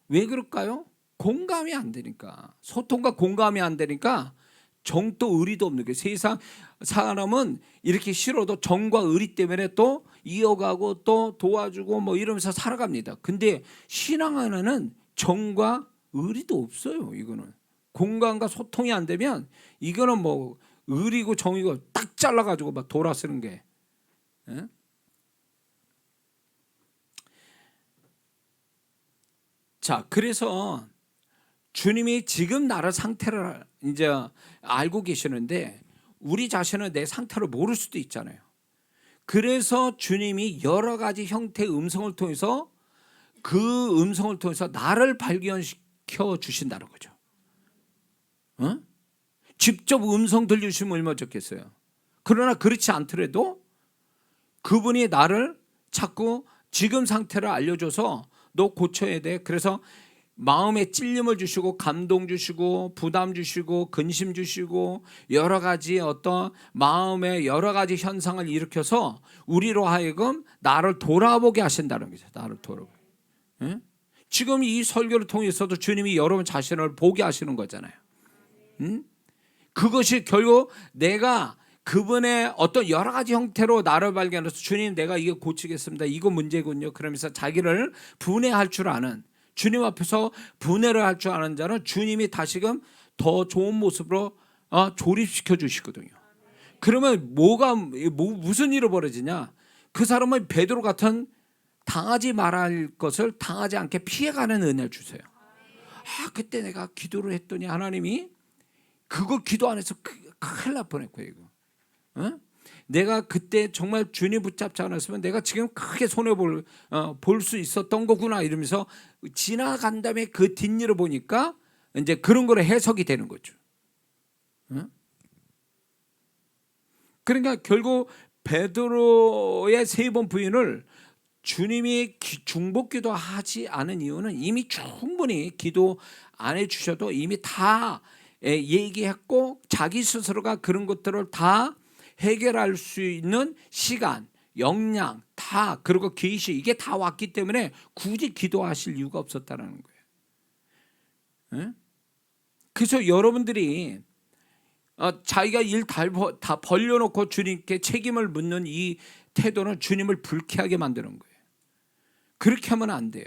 왜 그럴까요? 공감이 안 되니까. 소통과 공감이 안 되니까 정도 의리도 없는 게, 세상 사람은 이렇게 싫어도 정과 의리 때문에 또 이어가고 또 도와주고 뭐 이러면서 살아갑니다. 근데 신앙 안에는 정과 의리도 없어요. 이거는 공감과 소통이 안 되면 이거는 뭐 의리고 정이고 딱 잘라가지고 막 돌아서는 게. 예? 자, 그래서 주님이 지금 나의 상태를 이제 알고 계시는데 우리 자신은 내 상태를 모를 수도 있잖아요. 그래서 주님이 여러 가지 형태의 음성을 통해서 그 음성을 통해서 나를 발견시켜 주신다는 거죠. 직접 음성 들려주시면 얼마나 좋겠어요. 그러나 그렇지 않더라도 그분이 나를 자꾸 지금 상태를 알려줘서 너 고쳐야 돼. 그래서 마음에 찔림을 주시고 감동 주시고 부담 주시고 근심 주시고 여러 가지 어떤 마음의 여러 가지 현상을 일으켜서 우리로 하여금 나를 돌아보게 하신다는 거죠. 나를 돌아보게. 예? 지금 이 설교를 통해서도 주님이 여러분 자신을 보게 하시는 거잖아요. 그것이 결국 내가 그분의 어떤 여러 가지 형태로 나를 발견해서 주님 내가 이거 고치겠습니다. 이거 문제군요. 그러면서 자기를 분해할 줄 아는, 주님 앞에서 분해를 할 줄 아는 자는 주님이 다시금 더 좋은 모습으로 조립시켜 주시거든요. 그러면 무슨 일이 벌어지냐? 그 사람은 베드로 같은 당하지 말아야 할 것을 당하지 않게 피해가는 은혜를 주세요. 그때 내가 기도를 했더니 하나님이 그거 기도 안 해서 큰일 날 뻔했고요. 이거. 내가 그때 정말 주님 붙잡지 않았으면 내가 지금 크게 손해볼 수 있었던 거구나 이러면서 지나간 다음에 그 뒷일을 보니까 이제 그런 거로 해석이 되는 거죠. 그러니까 결국 베드로의 3번 부인을 주님이 중보기도 하지 않은 이유는 이미 충분히 기도 안 해주셔도 이미 다 얘기했고 자기 스스로가 그런 것들을 다 해결할 수 있는 시간, 역량 다, 그리고 계시 이게 다 왔기 때문에 굳이 기도하실 이유가 없었다는 거예요. 그래서 여러분들이 자기가 일 다 벌려놓고 주님께 책임을 묻는 이 태도는 주님을 불쾌하게 만드는 거예요. 그렇게 하면 안 돼요.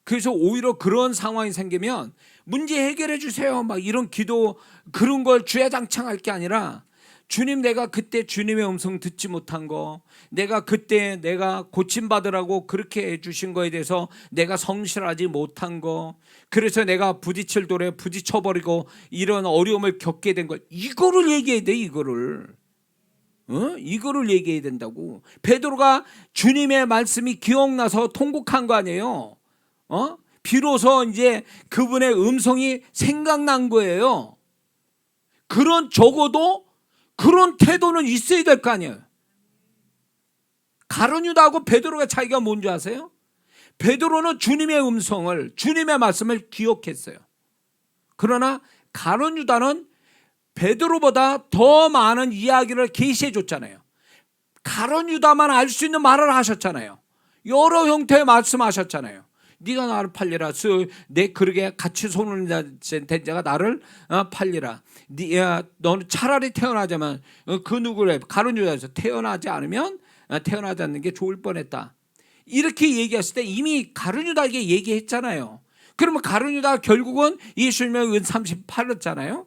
그래서 오히려 그런 상황이 생기면 문제 해결해 주세요 막 이런 기도 그런 걸 주야장창할 게 아니라 주님 내가 그때 주님의 음성 듣지 못한 거, 내가 그때 내가 고침받으라고 그렇게 해주신 거에 대해서 내가 성실하지 못한 거, 그래서 내가 부딪힐 돌에 부딪혀버리고 이런 어려움을 겪게 된 거, 이거를 얘기해야 돼. 이거를 얘기해야 된다고. 베드로가 주님의 말씀이 기억나서 통곡한 거 아니에요. 비로소 이제 그분의 음성이 생각난 거예요. 적어도 그런 태도는 있어야 될 거 아니에요. 가룟 유다하고 베드로가 차이가 뭔지 아세요? 베드로는 주님의 음성을, 주님의 말씀을 기억했어요. 그러나 가룟 유다는 베드로보다 더 많은 이야기를 계시해 줬잖아요. 가룟 유다만 알 수 있는 말을 하셨잖아요. 여러 형태의 말씀하셨잖아요. 네가 나를 팔리라. 내 그릇에 같이 손을 댄 자가 나를 팔리라. 너는 차라리 태어나자면 그 누구를 가룟 유다에서 태어나지 않는 게 좋을 뻔했다. 이렇게 얘기했을 때 이미 가룟 유다에게 얘기했잖아요. 그러면 가룟 유다가 결국은 예수님의 은 30 팔렸잖아요.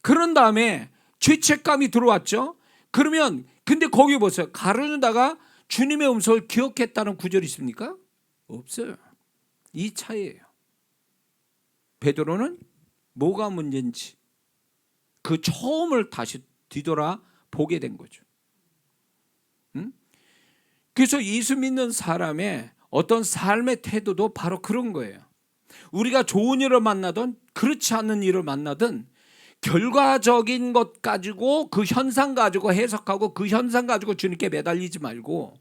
그런 다음에 죄책감이 들어왔죠. 근데 거기 보세요. 가룟 유다가 주님의 음성을 기억했다는 구절이 있습니까? 없어요. 이 차이예요. 베드로는 뭐가 문제인지 그 처음을 다시 뒤돌아 보게 된 거죠. 그래서 예수 믿는 사람의 어떤 삶의 태도도 바로 그런 거예요. 우리가 좋은 일을 만나든 그렇지 않은 일을 만나든 결과적인 것 가지고 그 현상 가지고 해석하고 그 현상 가지고 주님께 매달리지 말고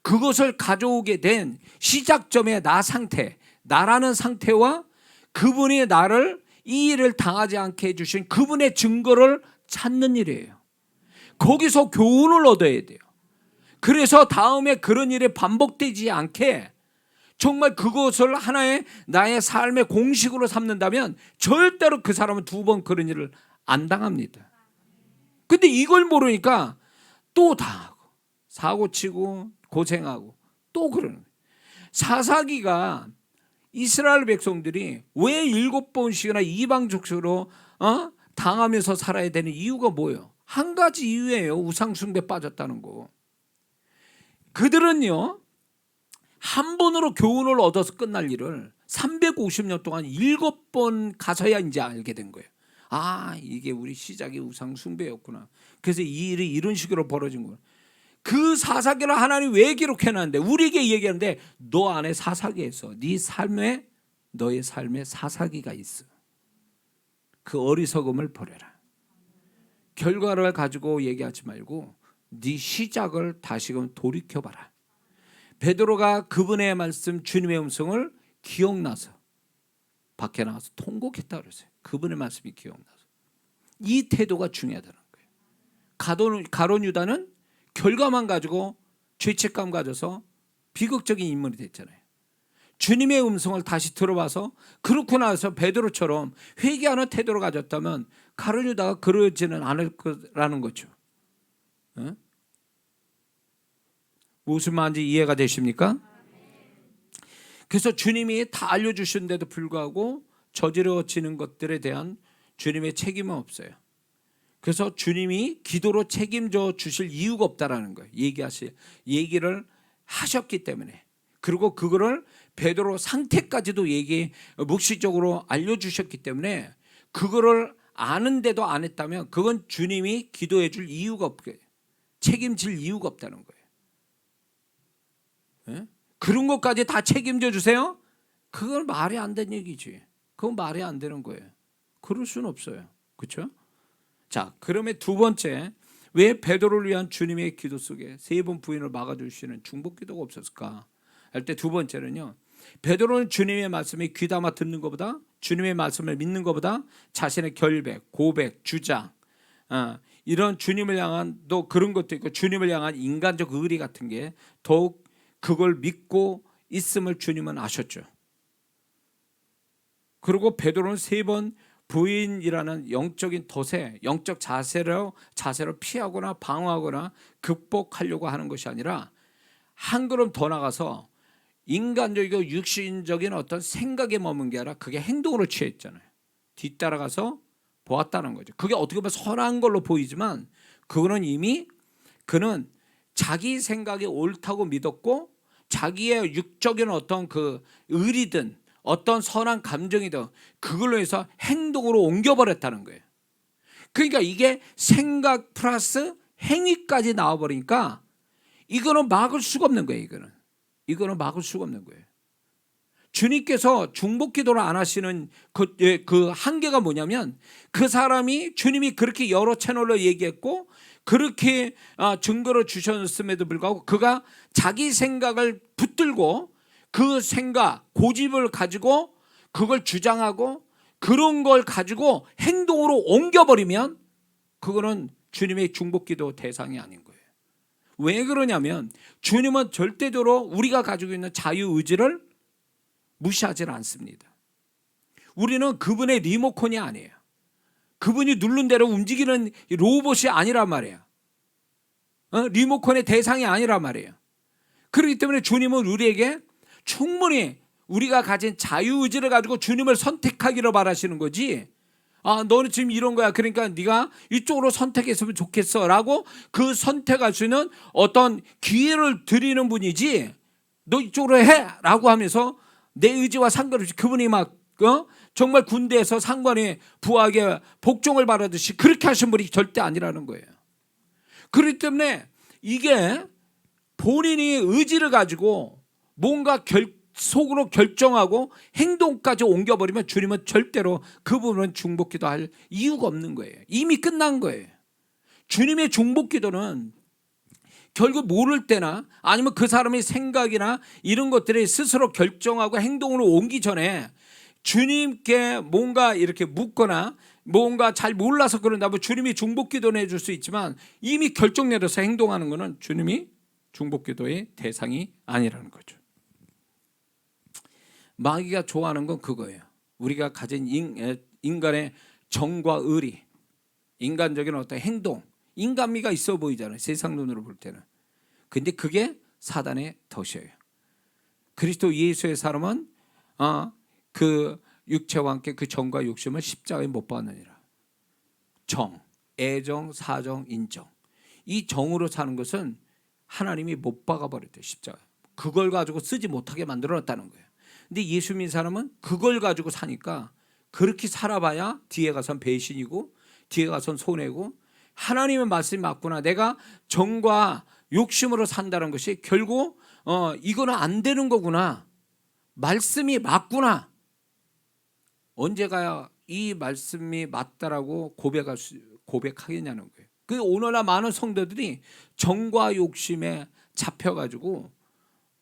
그것을 가져오게 된 시작점의 나 상태, 나라는 상태와 그분이 나를 이 일을 당하지 않게 해주신 그분의 증거를 찾는 일이에요. 거기서 교훈을 얻어야 돼요. 그래서 다음에 그런 일이 반복되지 않게 정말 그것을 하나의 나의 삶의 공식으로 삼는다면 절대로 그 사람은 두 번 그런 일을 안 당합니다. 근데 이걸 모르니까 또 당하고 사고치고 고생하고 또 그러는 거예요. 사사기가 이스라엘 백성들이 왜 7번씩이나 이방 족속으로 당하면서 살아야 되는 이유가 뭐예요? 한 가지 이유예요. 우상숭배 빠졌다는 거. 그들은요, 한 번으로 교훈을 얻어서 끝날 일을 350년 동안 7번 가서야 이제 알게 된 거예요. 아, 이게 우리 시작이 우상숭배였구나. 그래서 이 일이 이런 식으로 벌어진 거예요. 그 사사기를 하나님 왜 기록해놨는데 우리에게 얘기하는데 너 안에 사사기에 있어. 네 삶에 너의 삶에 사사기가 있어. 그 어리석음을 버려라. 결과를 가지고 얘기하지 말고 네 시작을 다시금 돌이켜봐라. 베드로가 그분의 말씀 주님의 음성을 기억나서 밖에 나가서 통곡했다 그러세요. 그분의 말씀이 기억나서. 이 태도가 중요하다는 거예요. 가룟 유다는 결과만 가지고 죄책감 가져서 비극적인 인물이 됐잖아요. 주님의 음성을 다시 들어봐서 그렇고 나서 베드로처럼 회개하는 태도를 가졌다면 가룟 유다가 그러지는 않을 거라는 거죠. 네? 무슨 말인지 이해가 되십니까? 그래서 주님이 다 알려주셨는데도 불구하고 저지러지는 것들에 대한 주님의 책임은 없어요. 그래서 주님이 기도로 책임져 주실 이유가 없다라는 거예요. 얘기를 하셨기 때문에. 그리고 그거를 베드로 상태까지도 묵시적으로 알려주셨기 때문에 그거를 아는데도 안 했다면 그건 주님이 기도해 줄 이유가 없게 책임질 이유가 없다는 거예요. 네? 그런 것까지 다 책임져 주세요? 그건 말이 안 되는 얘기지. 그건 말이 안 되는 거예요. 그럴 수는 없어요. 그렇죠? 자, 그러면 두 번째, 왜 베드로를 위한 주님의 기도 속에 세 번 부인을 막아주시는 중복 기도가 없었을까? 할 때 두 번째는요, 베드로는 주님의 말씀에 귀담아 듣는 것보다 주님의 말씀을 믿는 것보다 자신의 결백, 고백, 주장 이런 주님을 향한 또 그런 것도 있고 주님을 향한 인간적 의리 같은 게 더욱 그걸 믿고 있음을 주님은 아셨죠. 그리고 베드로는 세 번 부인이라는 영적인 덫에 영적 자세로 피하거나 방어하거나 극복하려고 하는 것이 아니라 한 걸음 더 나가서 인간적이고 육신적인 어떤 생각에 머문 게 아니라 그게 행동으로 취했잖아요. 뒤따라가서 보았다는 거죠. 그게 어떻게 보면 선한 걸로 보이지만 그거는 이미 그는 자기 생각이 옳다고 믿었고 자기의 육적인 어떤 그 의리든 어떤 선한 감정이든 그걸로 해서 행동으로 옮겨버렸다는 거예요. 그러니까 이게 생각 플러스 행위까지 나와버리니까 이거는 막을 수가 없는 거예요. 이거는 막을 수가 없는 거예요. 주님께서 중복 기도를 안 하시는 그 한계가 뭐냐면 그 사람이 주님이 그렇게 여러 채널로 얘기했고 그렇게 증거를 주셨음에도 불구하고 그가 자기 생각을 붙들고 그 생각, 고집을 가지고 그걸 주장하고 그런 걸 가지고 행동으로 옮겨버리면 그거는 주님의 중복기도 대상이 아닌 거예요. 왜 그러냐면 주님은 절대적으로 우리가 가지고 있는 자유의지를 무시하지 않습니다. 우리는 그분의 리모컨이 아니에요. 그분이 누른 대로 움직이는 로봇이 아니란 말이에요. 리모컨의 대상이 아니란 말이에요. 그렇기 때문에 주님은 우리에게 충분히 우리가 가진 자유의지를 가지고 주님을 선택하기를 바라시는 거지. 너는 지금 이런 거야. 그러니까 네가 이쪽으로 선택했으면 좋겠어 라고 그 선택할 수 있는 어떤 기회를 드리는 분이지 너 이쪽으로 해 라고 하면서 내 의지와 상관없이 그분이 막 정말 군대에서 상관이 부하에게 복종을 바라듯이 그렇게 하신 분이 절대 아니라는 거예요. 그렇기 때문에 이게 본인이 의지를 가지고 뭔가 속으로 결정하고 행동까지 옮겨버리면 주님은 절대로 그 부분은 중복기도 할 이유가 없는 거예요. 이미 끝난 거예요. 주님의 중복기도는 결국 모를 때나 아니면 그 사람의 생각이나 이런 것들이 스스로 결정하고 행동으로 옮기 전에 주님께 뭔가 이렇게 묻거나 뭔가 잘 몰라서 그런다면 주님이 중보기도는 해줄 수 있지만 이미 결정 내려서 행동하는 것은 주님이 중보기도의 대상이 아니라는 거죠. 마귀가 좋아하는 건 그거예요. 우리가 가진 인간의 정과 의리, 인간적인 어떤 행동, 인간미가 있어 보이잖아요. 세상 눈으로 볼 때는. 근데 그게 사단의 덫이에요. 그리스도 예수의 사람은 그 육체와 함께 그 정과 욕심을 십자가에 못 박느니라. 정, 애정, 사정, 인정. 이 정으로 사는 것은 하나님이 못 박아버렸대요. 십자가. 그걸 가지고 쓰지 못하게 만들어놨다는 거예요. 근데 예수 믿는 사람은 그걸 가지고 사니까 그렇게 살아봐야 뒤에 가선 배신이고 뒤에 가선 손해고 하나님의 말씀이 맞구나. 내가 정과 욕심으로 산다는 것이 결국 이거는 안 되는 거구나. 말씀이 맞구나. 언제 가야 이 말씀이 맞다라고 고백하겠냐는 거예요. 그 오늘날 많은 성도들이 정과 욕심에 잡혀가지고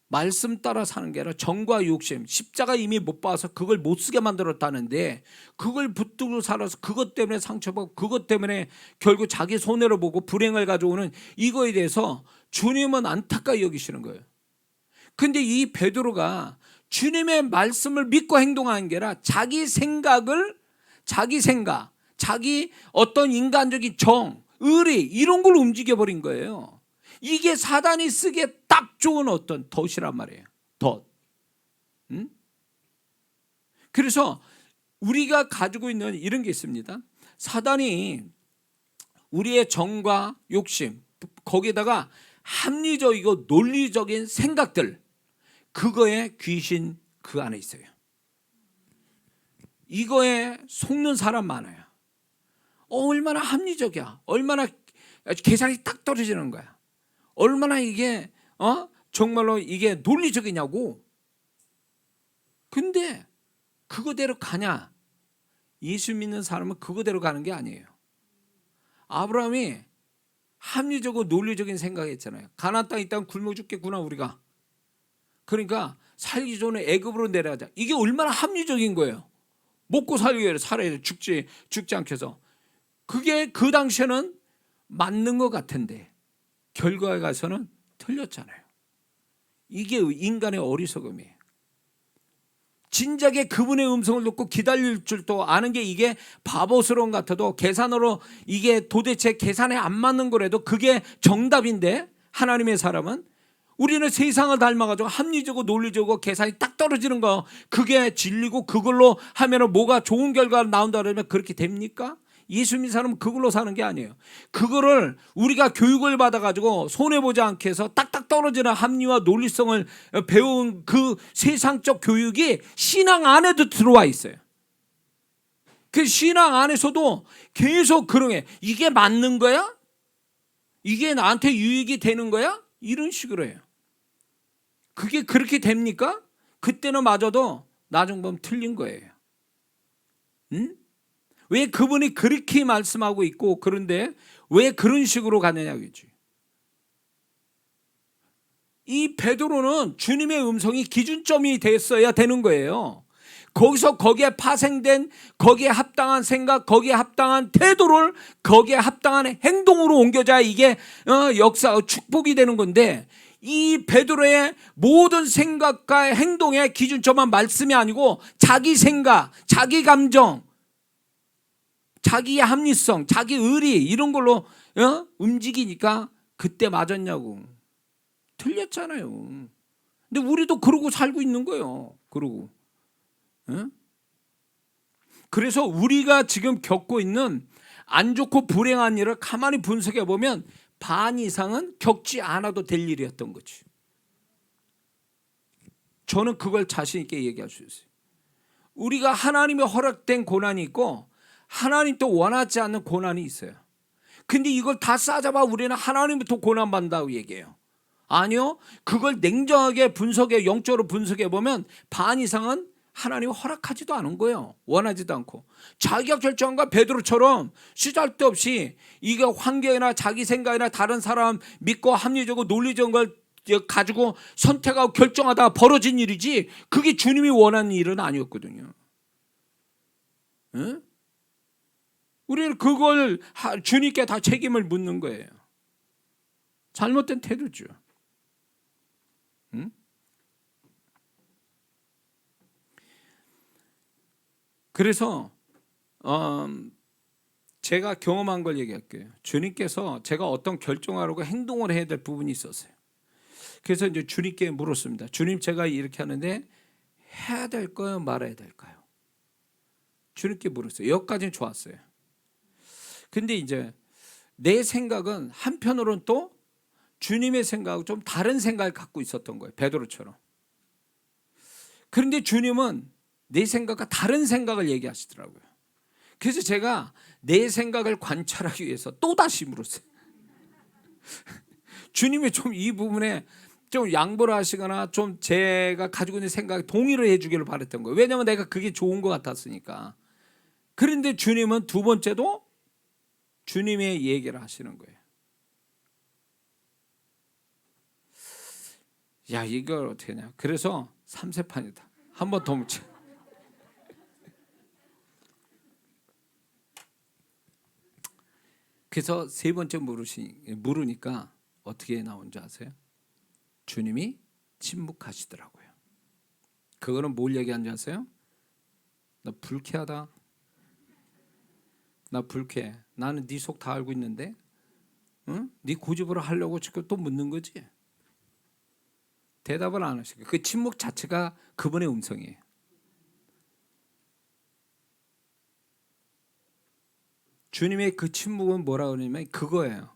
말씀 따라 사는 게 아니라 정과 욕심, 십자가 이미 못 봐서 그걸 못 쓰게 만들었다는데 그걸 붙들고 살아서 그것 때문에 상처받고 그것 때문에 결국 자기 손해로 보고 불행을 가져오는 이거에 대해서 주님은 안타까이 여기시는 거예요. 근데 이 베드로가 주님의 말씀을 믿고 행동하는 게 아니라 자기 생각, 자기 어떤 인간적인 정, 의리 이런 걸 움직여버린 거예요. 이게 사단이 쓰기에 딱 좋은 어떤 덫이란 말이에요. 덫. 그래서 우리가 가지고 있는 이런 게 있습니다. 사단이 우리의 정과 욕심, 거기에다가 합리적이고 논리적인 생각들, 그거에 귀신 그 안에 있어요. 이거에 속는 사람 많아요. 얼마나 합리적이야. 얼마나 계산이 딱 떨어지는 거야. 얼마나 이게 정말로 이게 논리적이냐고. 근데 그거대로 가냐? 예수 믿는 사람은 그거대로 가는 게 아니에요. 아브라함이 합리적이고 논리적인 생각했잖아요. 가나안 땅에 있다면 굶어 죽겠구나 우리가. 그러니까 살기 전에 애굽으로 내려가자. 이게 얼마나 합리적인 거예요. 먹고 살아야 돼. 죽지 않게 해서. 그게 그 당시에는 맞는 것 같은데 결과에 가서는 틀렸잖아요. 이게 인간의 어리석음이에요. 진작에 그분의 음성을 듣고 기다릴 줄도 아는 게 이게 바보스러운 것 같아도 계산으로 이게 도대체 계산에 안 맞는 거라도 그게 정답인데 하나님의 사람은 우리는 세상을 닮아가지고 합리적이고 논리적이고 계산이 딱 떨어지는 거 그게 진리고 그걸로 하면 뭐가 좋은 결과가 나온다 그러면 그렇게 됩니까? 예수 믿는 사람은 그걸로 사는 게 아니에요. 그거를 우리가 교육을 받아가지고 손해보지 않게 해서 딱딱 떨어지는 합리와 논리성을 배운 그 세상적 교육이 신앙 안에도 들어와 있어요. 그 신앙 안에서도 계속 그런 게 이게 맞는 거야? 이게 나한테 유익이 되는 거야? 이런 식으로 해요. 그게 그렇게 됩니까? 그때는 마저도 나중 보면 틀린 거예요. 응? 왜 그분이 그렇게 말씀하고 있고 그런데 왜 그런 식으로 가느냐겠지. 이 베드로는 주님의 음성이 기준점이 됐어야 되는 거예요. 거기서 거기에 파생된 거기에 합당한 생각, 거기에 합당한 태도를 거기에 합당한 행동으로 옮겨져야 이게 역사 축복이 되는 건데 이 베드로의 모든 생각과 행동의 기준점은 말씀이 아니고 자기 생각, 자기 감정, 자기의 합리성, 자기 의리 이런 걸로 움직이니까 그때 맞았냐고. 틀렸잖아요. 근데 우리도 그러고 살고 있는 거예요. 그러고. 그래서 우리가 지금 겪고 있는 안 좋고 불행한 일을 가만히 분석해 보면 반 이상은 겪지 않아도 될 일이었던 거지. 저는 그걸 자신 있게 얘기할 수 있어요. 우리가 하나님의 허락된 고난이 있고 하나님 또 원하지 않는 고난이 있어요. 근데 이걸 다 싸잡아 우리는 하나님부터 고난받는다고 얘기해요. 아니요. 그걸 냉정하게 분석해 영적으로 분석해 보면 반 이상은 하나님이 허락하지도 않은 거예요. 원하지도 않고. 자기가 결정한 베드로처럼 쓰잘데없이 이게 환경이나 자기 생각이나 다른 사람 믿고 합리적으로 논리적인 걸 가지고 선택하고 결정하다가 벌어진 일이지 그게 주님이 원하는 일은 아니었거든요. 응? 우리는 그걸 주님께 다 책임을 묻는 거예요. 잘못된 태도죠. 응? 그래서 제가 경험한 걸 얘기할게요. 주님께서 제가 어떤 결정하려고 행동을 해야 될 부분이 있었어요. 그래서 이제 주님께 물었습니다. 주님, 제가 이렇게 하는데 해야 될까요, 말아야 될까요? 주님께 물었어요. 여기까지는 좋았어요. 근데 이제 내 생각은 한편으로는 또 주님의 생각하고 좀 다른 생각을 갖고 있었던 거예요. 베드로처럼. 그런데 주님은 내 생각과 다른 생각을 얘기하시더라고요. 그래서 제가 내 생각을 관찰하기 위해서 또다시 물었어요. 주님이 좀 이 부분에 좀 양보를 하시거나 좀 제가 가지고 있는 생각에 동의를 해주기를 바랬던 거예요. 왜냐하면 내가 그게 좋은 것 같았으니까. 그런데 주님은 두 번째도 주님의 얘기를 하시는 거예요. 야, 이걸 어떻게 하냐. 그래서 3세판이다. 한 번 더 묻자. 그래서 세 번째 물으니까 어떻게 나온 줄 아세요? 주님이 침묵하시더라고요. 그거는 뭘 얘기한 줄 아세요? 나 불쾌하다. 나 불쾌해. 나는 네 속 다 알고 있는데, 응? 네 고집으로 하려고 지금 또 묻는 거지. 대답을 안 하시고 그 침묵 자체가 그분의 음성이에요. 주님의 그 침묵은 뭐라 그러냐면 그거예요.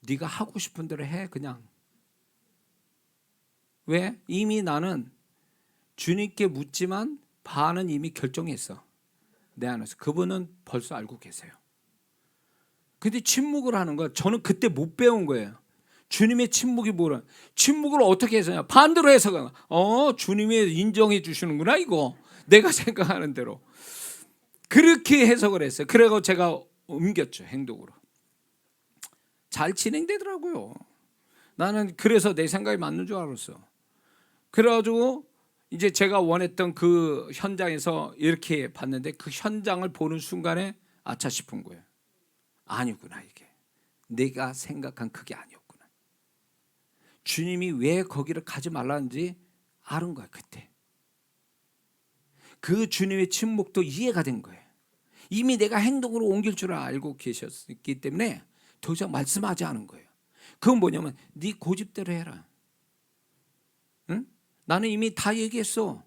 네가 하고 싶은 대로 해 그냥. 왜? 이미 나는 주님께 묻지만 반은 이미 결정했어. 내 안에서. 그분은 벌써 알고 계세요. 근데 침묵을 하는 거 저는 그때 못 배운 거예요. 주님의 침묵이 뭐라? 침묵을 어떻게 해서냐? 반대로 해석하는 거. 주님이 인정해 주시는구나 이거. 내가 생각하는 대로. 그렇게 해석을 했어요. 그래서 제가 옮겼죠. 행동으로. 잘 진행되더라고요. 나는 그래서 내 생각이 맞는 줄 알았어. 그래가지고 이제 제가 원했던 그 현장에서 이렇게 봤는데 그 현장을 보는 순간에 아차 싶은 거예요. 아니구나 이게. 내가 생각한 그게 아니었구나. 주님이 왜 거기를 가지 말라는지 알은 거야 그때. 그 주님의 침묵도 이해가 된 거예요. 이미 내가 행동으로 옮길 줄 알고 계셨기 때문에 더 이상 말씀하지 않은 거예요. 그건 뭐냐면 네 고집대로 해라. 응? 나는 이미 다 얘기했어.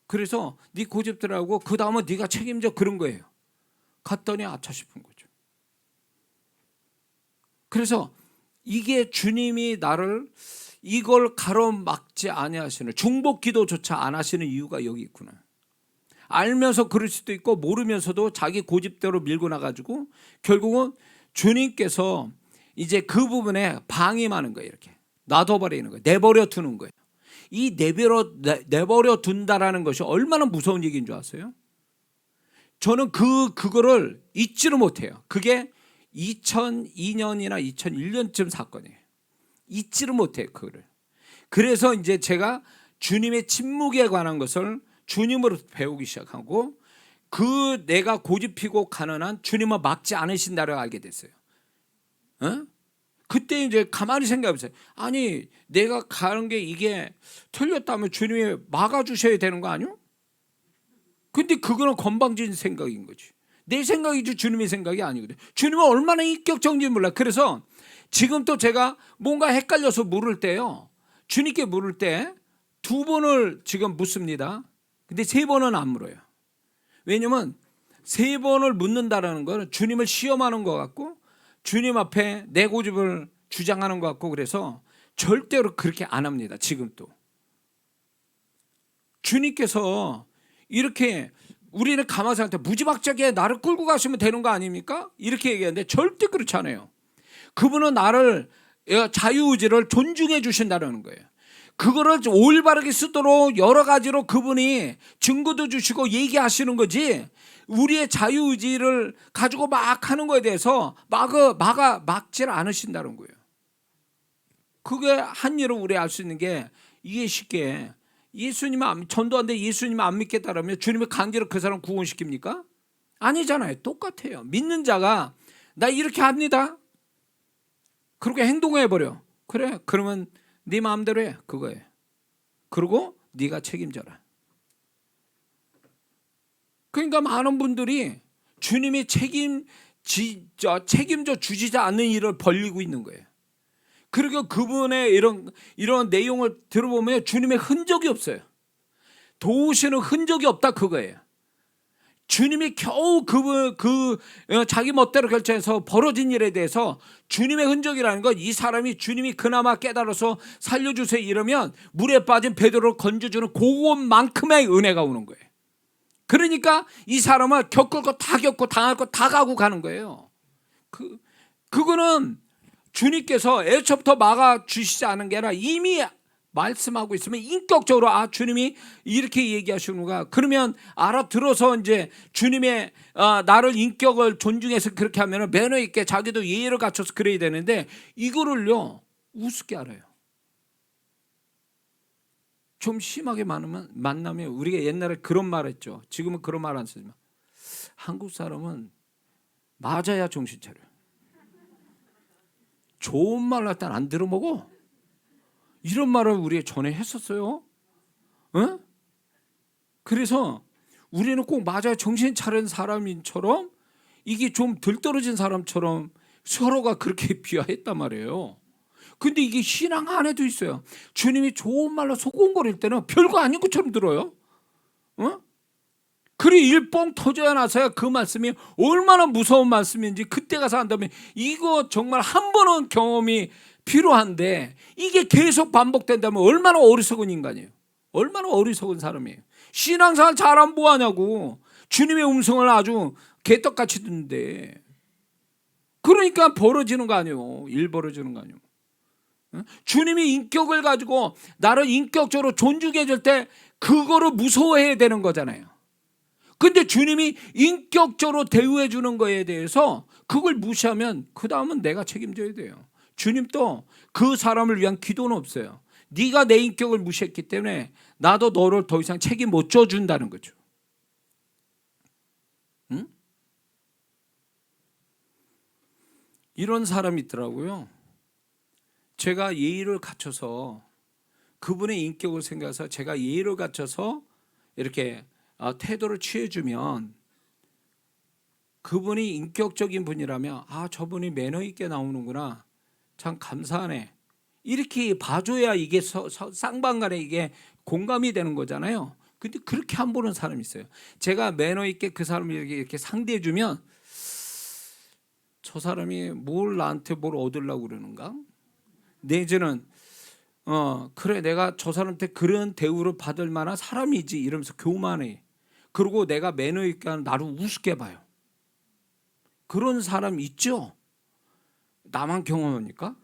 그래서 네 고집대로 하고 그 다음은 네가 책임져 그런 거예요. 갔더니 아차 싶은 거죠. 그래서 이게 주님이 나를 이걸 가로막지 아니하시는 중보기도조차 안 하시는 이유가 여기 있구나. 알면서 그럴 수도 있고 모르면서도 자기 고집대로 밀고 나가지고 결국은 주님께서 이제 그 부분에 방임하는 거예요. 이렇게 놔둬버리는 거예요. 내버려 두는 거예요. 이 내버려 둔다라는 것이 얼마나 무서운 얘기인 줄 아세요? 저는 그거를 잊지를 못해요. 그게 2002년이나 2001년쯤 사건이에요. 잊지를 못해요. 그거를. 그래서 이제 제가 주님의 침묵에 관한 것을 주님으로 배우기 시작하고 그 내가 고집피고 가난한 주님은 막지 않으신다를 알게 됐어요. 그때 이제 가만히 생각해보세요. 아니 내가 가는 게 이게 틀렸다면 주님이 막아주셔야 되는 거 아니요? 근데 그거는 건방진 생각인 거지. 내 생각이지 주님의 생각이 아니거든. 주님은 얼마나 인격적인지 몰라. 그래서 지금 또 제가 뭔가 헷갈려서 물을 때요. 주님께 물을 때 2번을 지금 묻습니다. 근데 3번은 안 물어요. 왜냐면 3번을 묻는다라는 건 주님을 시험하는 것 같고 주님 앞에 내 고집을 주장하는 것 같고 그래서 절대로 그렇게 안 합니다. 지금 또. 주님께서 이렇게 우리는 가만히 생각할 때 무지막지하게 나를 끌고 가시면 되는 거 아닙니까? 이렇게 얘기하는데 절대 그렇지 않아요. 그분은 나를 자유의지를 존중해 주신다는 거예요. 그거를 올바르게 쓰도록 여러 가지로 그분이 증거도 주시고 얘기하시는 거지, 우리의 자유의지를 가지고 막 하는 거에 대해서 막질 않으신다는 거예요. 그게 한 예로 우리 알 수 있는 게, 이게 쉽게 예수님 전도하는데 예수님 안 믿겠다라면 주님이 강제로 그 사람 구원시킵니까? 아니잖아요. 똑같아요. 믿는 자가 나 이렇게 합니다, 그렇게 행동해버려. 그래, 그러면 네 마음대로 해, 그거예요. 그리고 네가 책임져라. 그러니까 많은 분들이 주님이 책임져 주시지 않는 일을 벌리고 있는 거예요. 그리고 그분의 이런 내용을 들어보면 주님의 흔적이 없어요. 도우시는 흔적이 없다, 그거예요. 주님이 겨우 자기 멋대로 결정해서 벌어진 일에 대해서 주님의 흔적이라는 건, 이 사람이 주님이 그나마 깨달아서 살려주세요 이러면 물에 빠진 베드로를 건져주는 그것만큼의 은혜가 오는 거예요. 그러니까 이 사람은 겪을 거 다 겪고 당할 거 다 가고 가는 거예요. 그거는 주님께서 애초부터 막아주시지 않은 게 아니라 이미 말씀하고 있으면 인격적으로 주님이 이렇게 얘기하시는구나, 그러면 알아들어서 이제 주님의 나를 인격을 존중해서 그렇게 하면 매너 있게 자기도 예의를 갖춰서 그래야 되는데, 이거를요 우습게 알아요. 좀 심하게 만나면 우리가 옛날에 그런 말 했죠. 지금은 그런 말 안 쓰지만, 한국 사람은 맞아야 정신 차려요. 좋은 말 할 땐 안 들어먹어. 이런 말을 우리 전에 했었어요. 어? 그래서 우리는 꼭 맞아야 정신 차린 사람처럼, 이게 좀 들떨어진 사람처럼 서로가 그렇게 비하했단 말이에요. 근데 이게 신앙 안에도 있어요. 주님이 좋은 말로 소곤거릴 때는 별거 아닌 것처럼 들어요. 그리 일뻥 터져야 나서야 그 말씀이 얼마나 무서운 말씀인지 그때 가서 한다면, 이거 정말 한 번은 경험이 필요한데 이게 계속 반복된다면 얼마나 어리석은 인간이에요. 얼마나 어리석은 사람이에요. 신앙생활 잘하면 뭐하냐고. 주님의 음성을 아주 개떡같이 듣는데. 그러니까 벌어지는 거 아니에요. 일 벌어지는 거 아니에요. 주님이 인격을 가지고 나를 인격적으로 존중해 줄 때 그거를 무서워해야 되는 거잖아요. 근데 주님이 인격적으로 대우해 주는 거에 대해서 그걸 무시하면 그 다음은 내가 책임져야 돼요. 주님도 그 사람을 위한 기도는 없어요. 네가 내 인격을 무시했기 때문에 나도 너를 더 이상 책임 못 져준다는 거죠. 응? 이런 사람이 있더라고요. 제가 예의를 갖춰서, 그분의 인격을 생각해서 제가 예의를 갖춰서 이렇게 태도를 취해주면, 그분이 인격적인 분이라면 저분이 매너 있게 나오는구나, 참 감사하네, 이렇게 봐줘야 이게 쌍방간에 이게 공감이 되는 거잖아요. 근데 그렇게 안 보는 사람이 있어요. 제가 매너 있게 그 사람을 이렇게 상대해주면 저 사람이 나한테 뭘 얻으려고 그러는가? 내지는 그래, 내가 저 사람한테 그런 대우를 받을 만한 사람이지 이러면서 교만해. 그리고 내가 매너 있게 하는 나를 우습게 봐요. 그런 사람 있죠? 나만 경험합니까?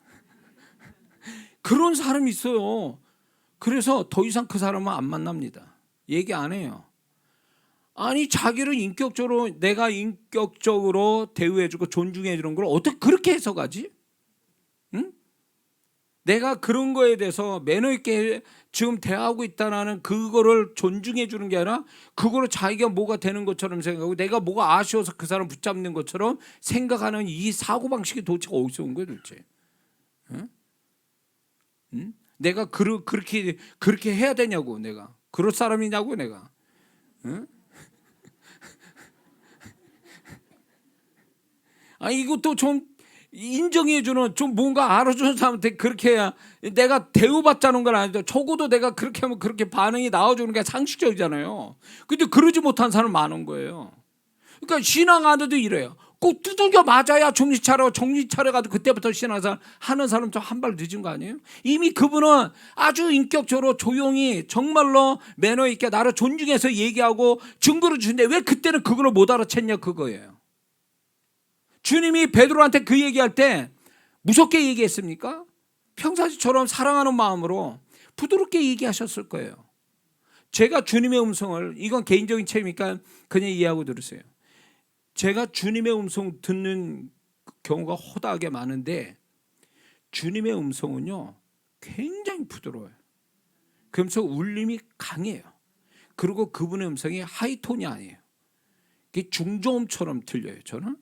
그런 사람이 있어요. 그래서 더 이상 그 사람은 안 만납니다. 얘기 안 해요. 아니, 자기를 인격적으로, 내가 인격적으로 대우해주고 존중해주는 걸 어떻게 그렇게 해석하지? 응? 내가 그런 거에 대해서 매너 있게 지금 대하고 있다는 그거를 존중해 주는 게 아니라 그거로 자기가 뭐가 되는 것처럼 생각하고 내가 뭐가 아쉬워서 그 사람 붙잡는 것처럼 생각하는 이 사고방식이 도대체 어디서 온 거야 도대체? 응? 응? 내가 그렇게 해야 되냐고, 내가 그럴 사람이냐고, 내가. 응? 이것도 좀 인정해주는, 좀 뭔가 알아주는 사람한테 그렇게 해야, 내가 대우받자는 건 아닌데 적어도 내가 그렇게 하면 그렇게 반응이 나와주는 게 상식적이잖아요. 근데 그러지 못한 사람 많은 거예요. 그러니까 신앙 안에도 이래요. 꼭 두들겨 맞아야 정신 차려가지고 그때부터 신앙생활 하는 사람 좀 한 발 늦은 거 아니에요? 이미 그분은 아주 인격적으로 조용히 정말로 매너 있게 나를 존중해서 얘기하고 증거를 주는데 왜 그때는 그걸 못 알아챘냐, 그거예요. 주님이 베드로한테 그 얘기할 때 무섭게 얘기했습니까? 평상시처럼 사랑하는 마음으로 부드럽게 얘기하셨을 거예요. 제가 주님의 음성을, 이건 개인적인 체험이니까 그냥 이해하고 들으세요. 제가 주님의 음성 듣는 경우가 허다하게 많은데 주님의 음성은요 굉장히 부드러워요. 그러면서 울림이 강해요. 그리고 그분의 음성이 하이톤이 아니에요. 이게 중저음처럼 들려요. 저는.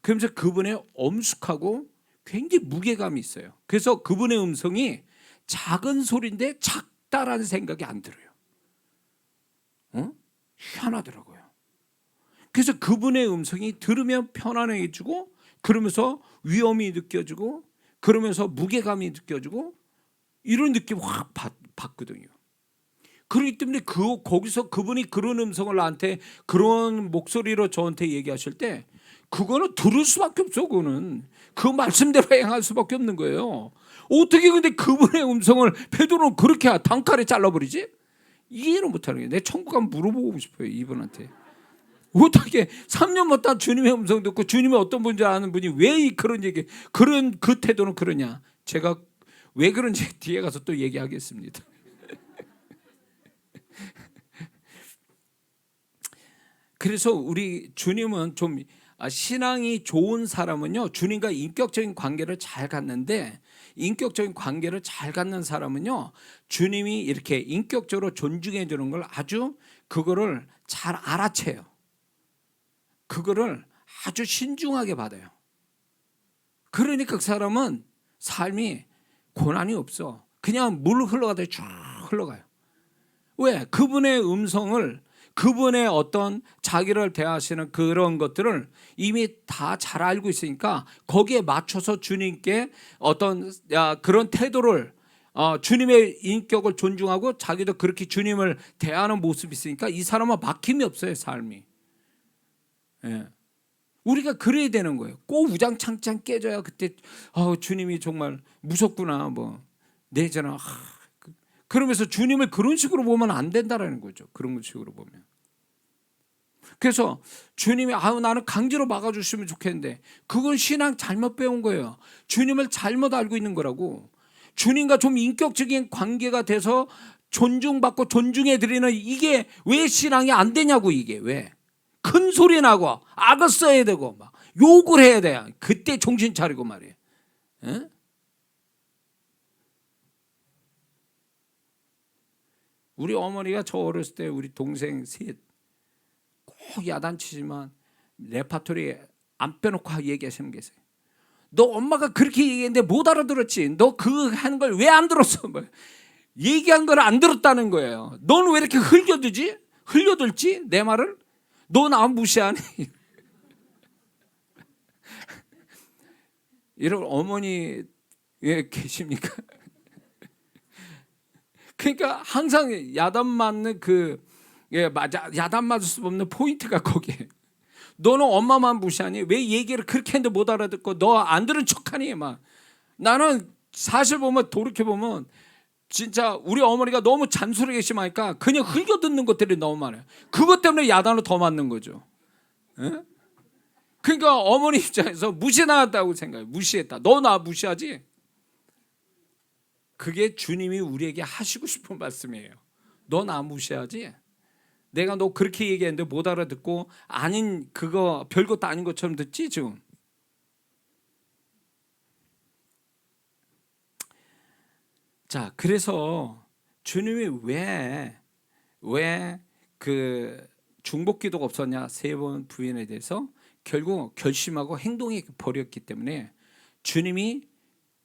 그러면서 그분의 엄숙하고 굉장히 무게감이 있어요. 그래서 그분의 음성이 작은 소리인데 작다라는 생각이 안 들어요. 희한하더라고요. 그래서 그분의 음성이 들으면 편안해지고, 그러면서 위험이 느껴지고, 그러면서 무게감이 느껴지고, 이런 느낌 확 받거든요. 그렇기 때문에 거기서 그분이 그런 음성을 나한테 그런 목소리로 저한테 얘기하실 때 그거는 들을 수밖에 없어. 그거는 그 말씀대로 행할 수밖에 없는 거예요. 어떻게 근데 그분의 음성을 베드로는 그렇게 단칼에 잘라버리지? 이해를 못하는 거예요. 내 천국 가면 물어보고 싶어요, 이분한테. 어떻게 3년 못다 주님의 음성 듣고 주님이 어떤 분인지 아는 분이 왜 그런 얘기, 그런 그 태도는 그러냐? 제가 왜 그런지 뒤에 가서 또 얘기하겠습니다. 그래서 우리 주님은 좀 신앙이 좋은 사람은요 주님과 인격적인 관계를 잘 갖는데, 인격적인 관계를 잘 갖는 사람은요 주님이 이렇게 인격적으로 존중해 주는 걸 아주 그거를 잘 알아채요. 그거를 아주 신중하게 받아요. 그러니까 그 사람은 삶이 고난이 없어. 그냥 물 흘러가듯이 쭉 흘러가요. 왜? 그분의 음성을, 그분의 어떤 자기를 대하시는 그런 것들을 이미 다 잘 알고 있으니까 거기에 맞춰서 주님께 어떤 그런 태도를, 주님의 인격을 존중하고 자기도 그렇게 주님을 대하는 모습이 있으니까 이 사람은 막힘이 없어요, 삶이. 예. 우리가 그래야 되는 거예요. 꼭 우장창창 깨져야 그때 주님이 정말 무섭구나 뭐 내잖아. 그러면서 주님을 그런 식으로 보면 안 된다라는 거죠. 그런 식으로 보면. 그래서 주님이 나는 강제로 막아주시면 좋겠는데 그건 신앙 잘못 배운 거예요. 주님을 잘못 알고 있는 거라고. 주님과 좀 인격적인 관계가 돼서 존중받고 존중해드리는 이게 왜 신앙이 안 되냐고. 이게 왜 큰 소리 나고 악을 써야 되고 막 욕을 해야 돼. 그때 정신 차리고 말이에요. 에? 우리 어머니가 저 어렸을 때 우리 동생 셋 꼭 야단치지만 레파토리 안 빼놓고 얘기하시는 게 있어요. 너 엄마가 그렇게 얘기했는데 못 알아들었지. 너 그 하는 걸 왜 안 들었어? 뭐. 얘기한 걸 안 들었다는 거예요. 너는 왜 이렇게 흘려들지? 내 말을? 너 나 무시하니? 이런 어머니 계십니까? 그러니까 항상 야단 맞는 맞아, 야단 맞을 수 없는 포인트가 거기에. 너는 엄마만 무시하니? 왜 얘기를 그렇게 했는데 못 알아듣고 너 안 들은 척하니? 막 나는 사실 보면 돌이켜 보면 진짜 우리 어머니가 너무 잔소리가 심하니까 그냥 흘겨 듣는 것들이 너무 많아요. 그것 때문에 야단을 더 맞는 거죠. 에? 그러니까 어머니 입장에서 무시나왔다고 생각해. 무시했다. 너 나 무시하지? 그게 주님이 우리에게 하시고 싶은 말씀이에요. 너 나 무시하지? 내가 너 그렇게 얘기했는데 못 알아듣고 아닌 그거 별것도 아닌 것처럼 듣지 지금. 자, 그래서 주님이 왜 그 중복 기도가 없었냐? 3번 부인에 대해서 결국 결심하고 행동에 버렸기 때문에 주님이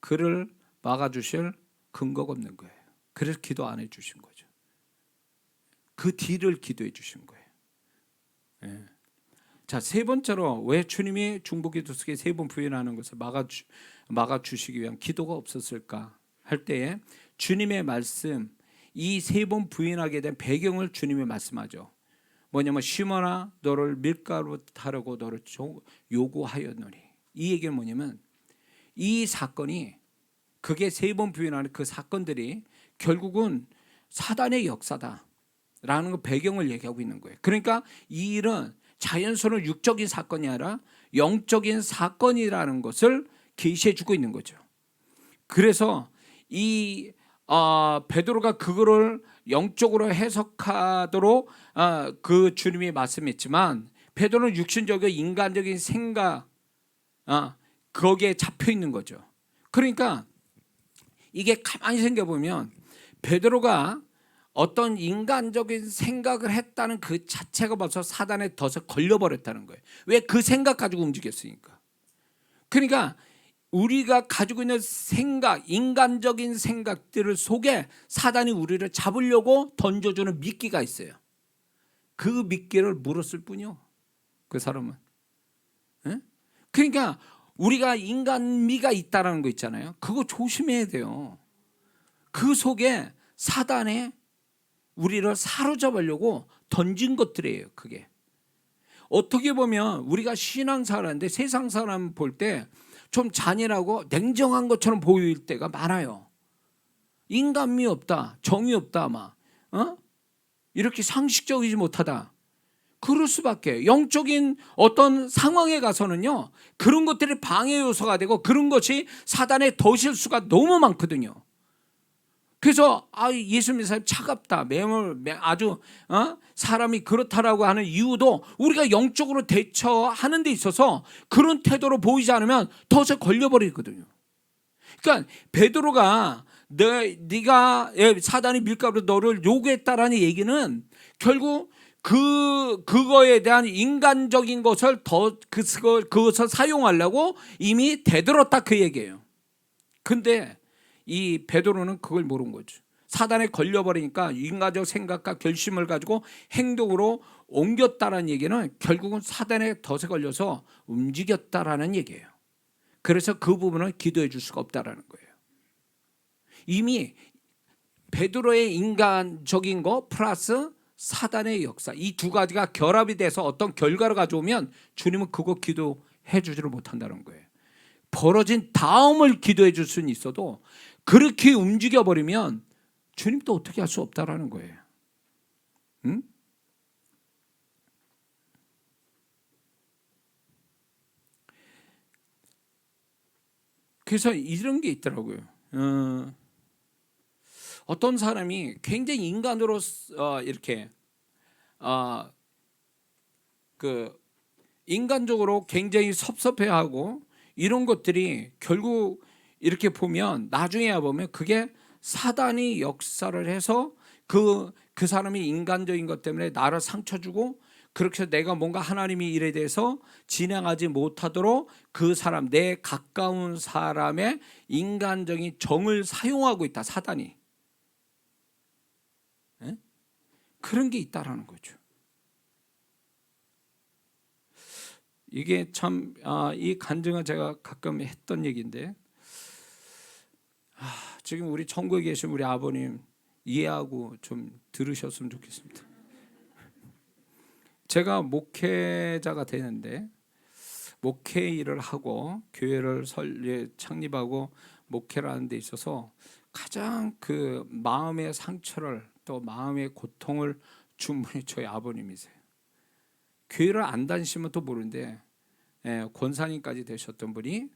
그를 막아주실 근거가 없는 거예요. 그래서 기도 안 해주신 거죠. 그 뒤를 기도해 주신 거예요. 예. 자, 3번째로 왜 주님이 중보기도 속에 3번 부인하는 것을 막아주시기 위한 기도가 없었을까 할 때에 주님의 말씀, 이 3번 부인하게 된 배경을 주님이 말씀하죠. 뭐냐면 시몬아 너를 밀가루 타려고 너를 요구하였노니. 이 얘기는 뭐냐면 이 사건이, 그게 3번 부인하는 그 사건들이 결국은 사단의 역사다라는 그 배경을 얘기하고 있는 거예요. 그러니까 이 일은 자연스러운 육적인 사건이 아니라 영적인 사건이라는 것을 계시해 주고 있는 거죠. 그래서 이 베드로가 그거를 영적으로 해석하도록 그 주님이 말씀했지만 베드로는 육신적이고 인간적인 생각 거기에 잡혀 있는 거죠. 그러니까 이게 가만히 생각해보면 베드로가 어떤 인간적인 생각을 했다는 그 자체가 벌써 사단의 덫에 걸려버렸다는 거예요. 왜? 그 생각 가지고 움직였으니까. 그러니까 우리가 가지고 있는 생각, 인간적인 생각들 속에 사단이 우리를 잡으려고 던져주는 미끼가 있어요. 그 미끼를 물었을 뿐이요, 그 사람은. 에? 그러니까 우리가 인간미가 있다는 거 있잖아요. 그거 조심해야 돼요. 그 속에 사단에 우리를 사로잡으려고 던진 것들이에요. 그게 어떻게 보면 우리가 신앙생활하는데 세상 사람 볼 때 좀 잔인하고 냉정한 것처럼 보일 때가 많아요. 인간미 없다, 정이 없다, 막 이렇게 상식적이지 못하다. 그럴 수밖에. 영적인 어떤 상황에 가서는요, 그런 것들이 방해 요소가 되고 그런 것이 사단의 덫일 수가 너무 많거든요. 그래서 예수 믿는 사람이 차갑다, 아주 사람이 그렇다라고 하는 이유도 우리가 영적으로 대처하는 데 있어서 그런 태도로 보이지 않으면 덫에 걸려버리거든요. 그러니까 베드로가 네가 사단이 밀가루 너를 요구했다라는 얘기는 결국 그거에 대한 인간적인 것을 그것을 사용하려고 이미 대들었다, 그 얘기예요. 근데 이 베드로는 그걸 모른 거죠. 사단에 걸려버리니까 인간적 생각과 결심을 가지고 행동으로 옮겼다는 얘기는 결국은 사단의 덫에 걸려서 움직였다라는 얘기예요. 그래서 그 부분을 기도해 줄 수가 없다라는 거예요. 이미 베드로의 인간적인 거 플러스 사단의 역사, 이 두 가지가 결합이 돼서 어떤 결과를 가져오면 주님은 그거 기도해 주지를 못한다는 거예요. 벌어진 다음을 기도해 줄 수는 있어도 그렇게 움직여버리면 주님도 어떻게 할 수 없다라는 거예요. 응? 그래서 이런 게 있더라고요. 어떤 사람이 굉장히 인간으로 이렇게 그 인간적으로 굉장히 섭섭해하고 이런 것들이 결국 이렇게 보면 나중에 보면 그게 사단이 역사를 해서 그 사람이 인간적인 것 때문에 나를 상처 주고 그렇게 해서 내가 뭔가 하나님의 일에 대해서 진행하지 못하도록 그 사람, 내 가까운 사람의 인간적인 정을 사용하고 있다, 사단이. 에? 그런 게 있다라는 거죠. 이게 참 이 간증은 제가 가끔 했던 얘기인데 지금 우리 천국에 계신 우리 아버님 이해하고 좀 들으셨으면 좋겠습니다. 제가 목회자가 되는데 목회 일을 하고 교회를 창립하고 교회를 하는 데 있어서 가장 그 마음의 상처를 또 마음의 고통을 준 분이 저희 아버님이세요. 교회를 안 다니시면 또 모르는데 권사님까지 되셨던 분이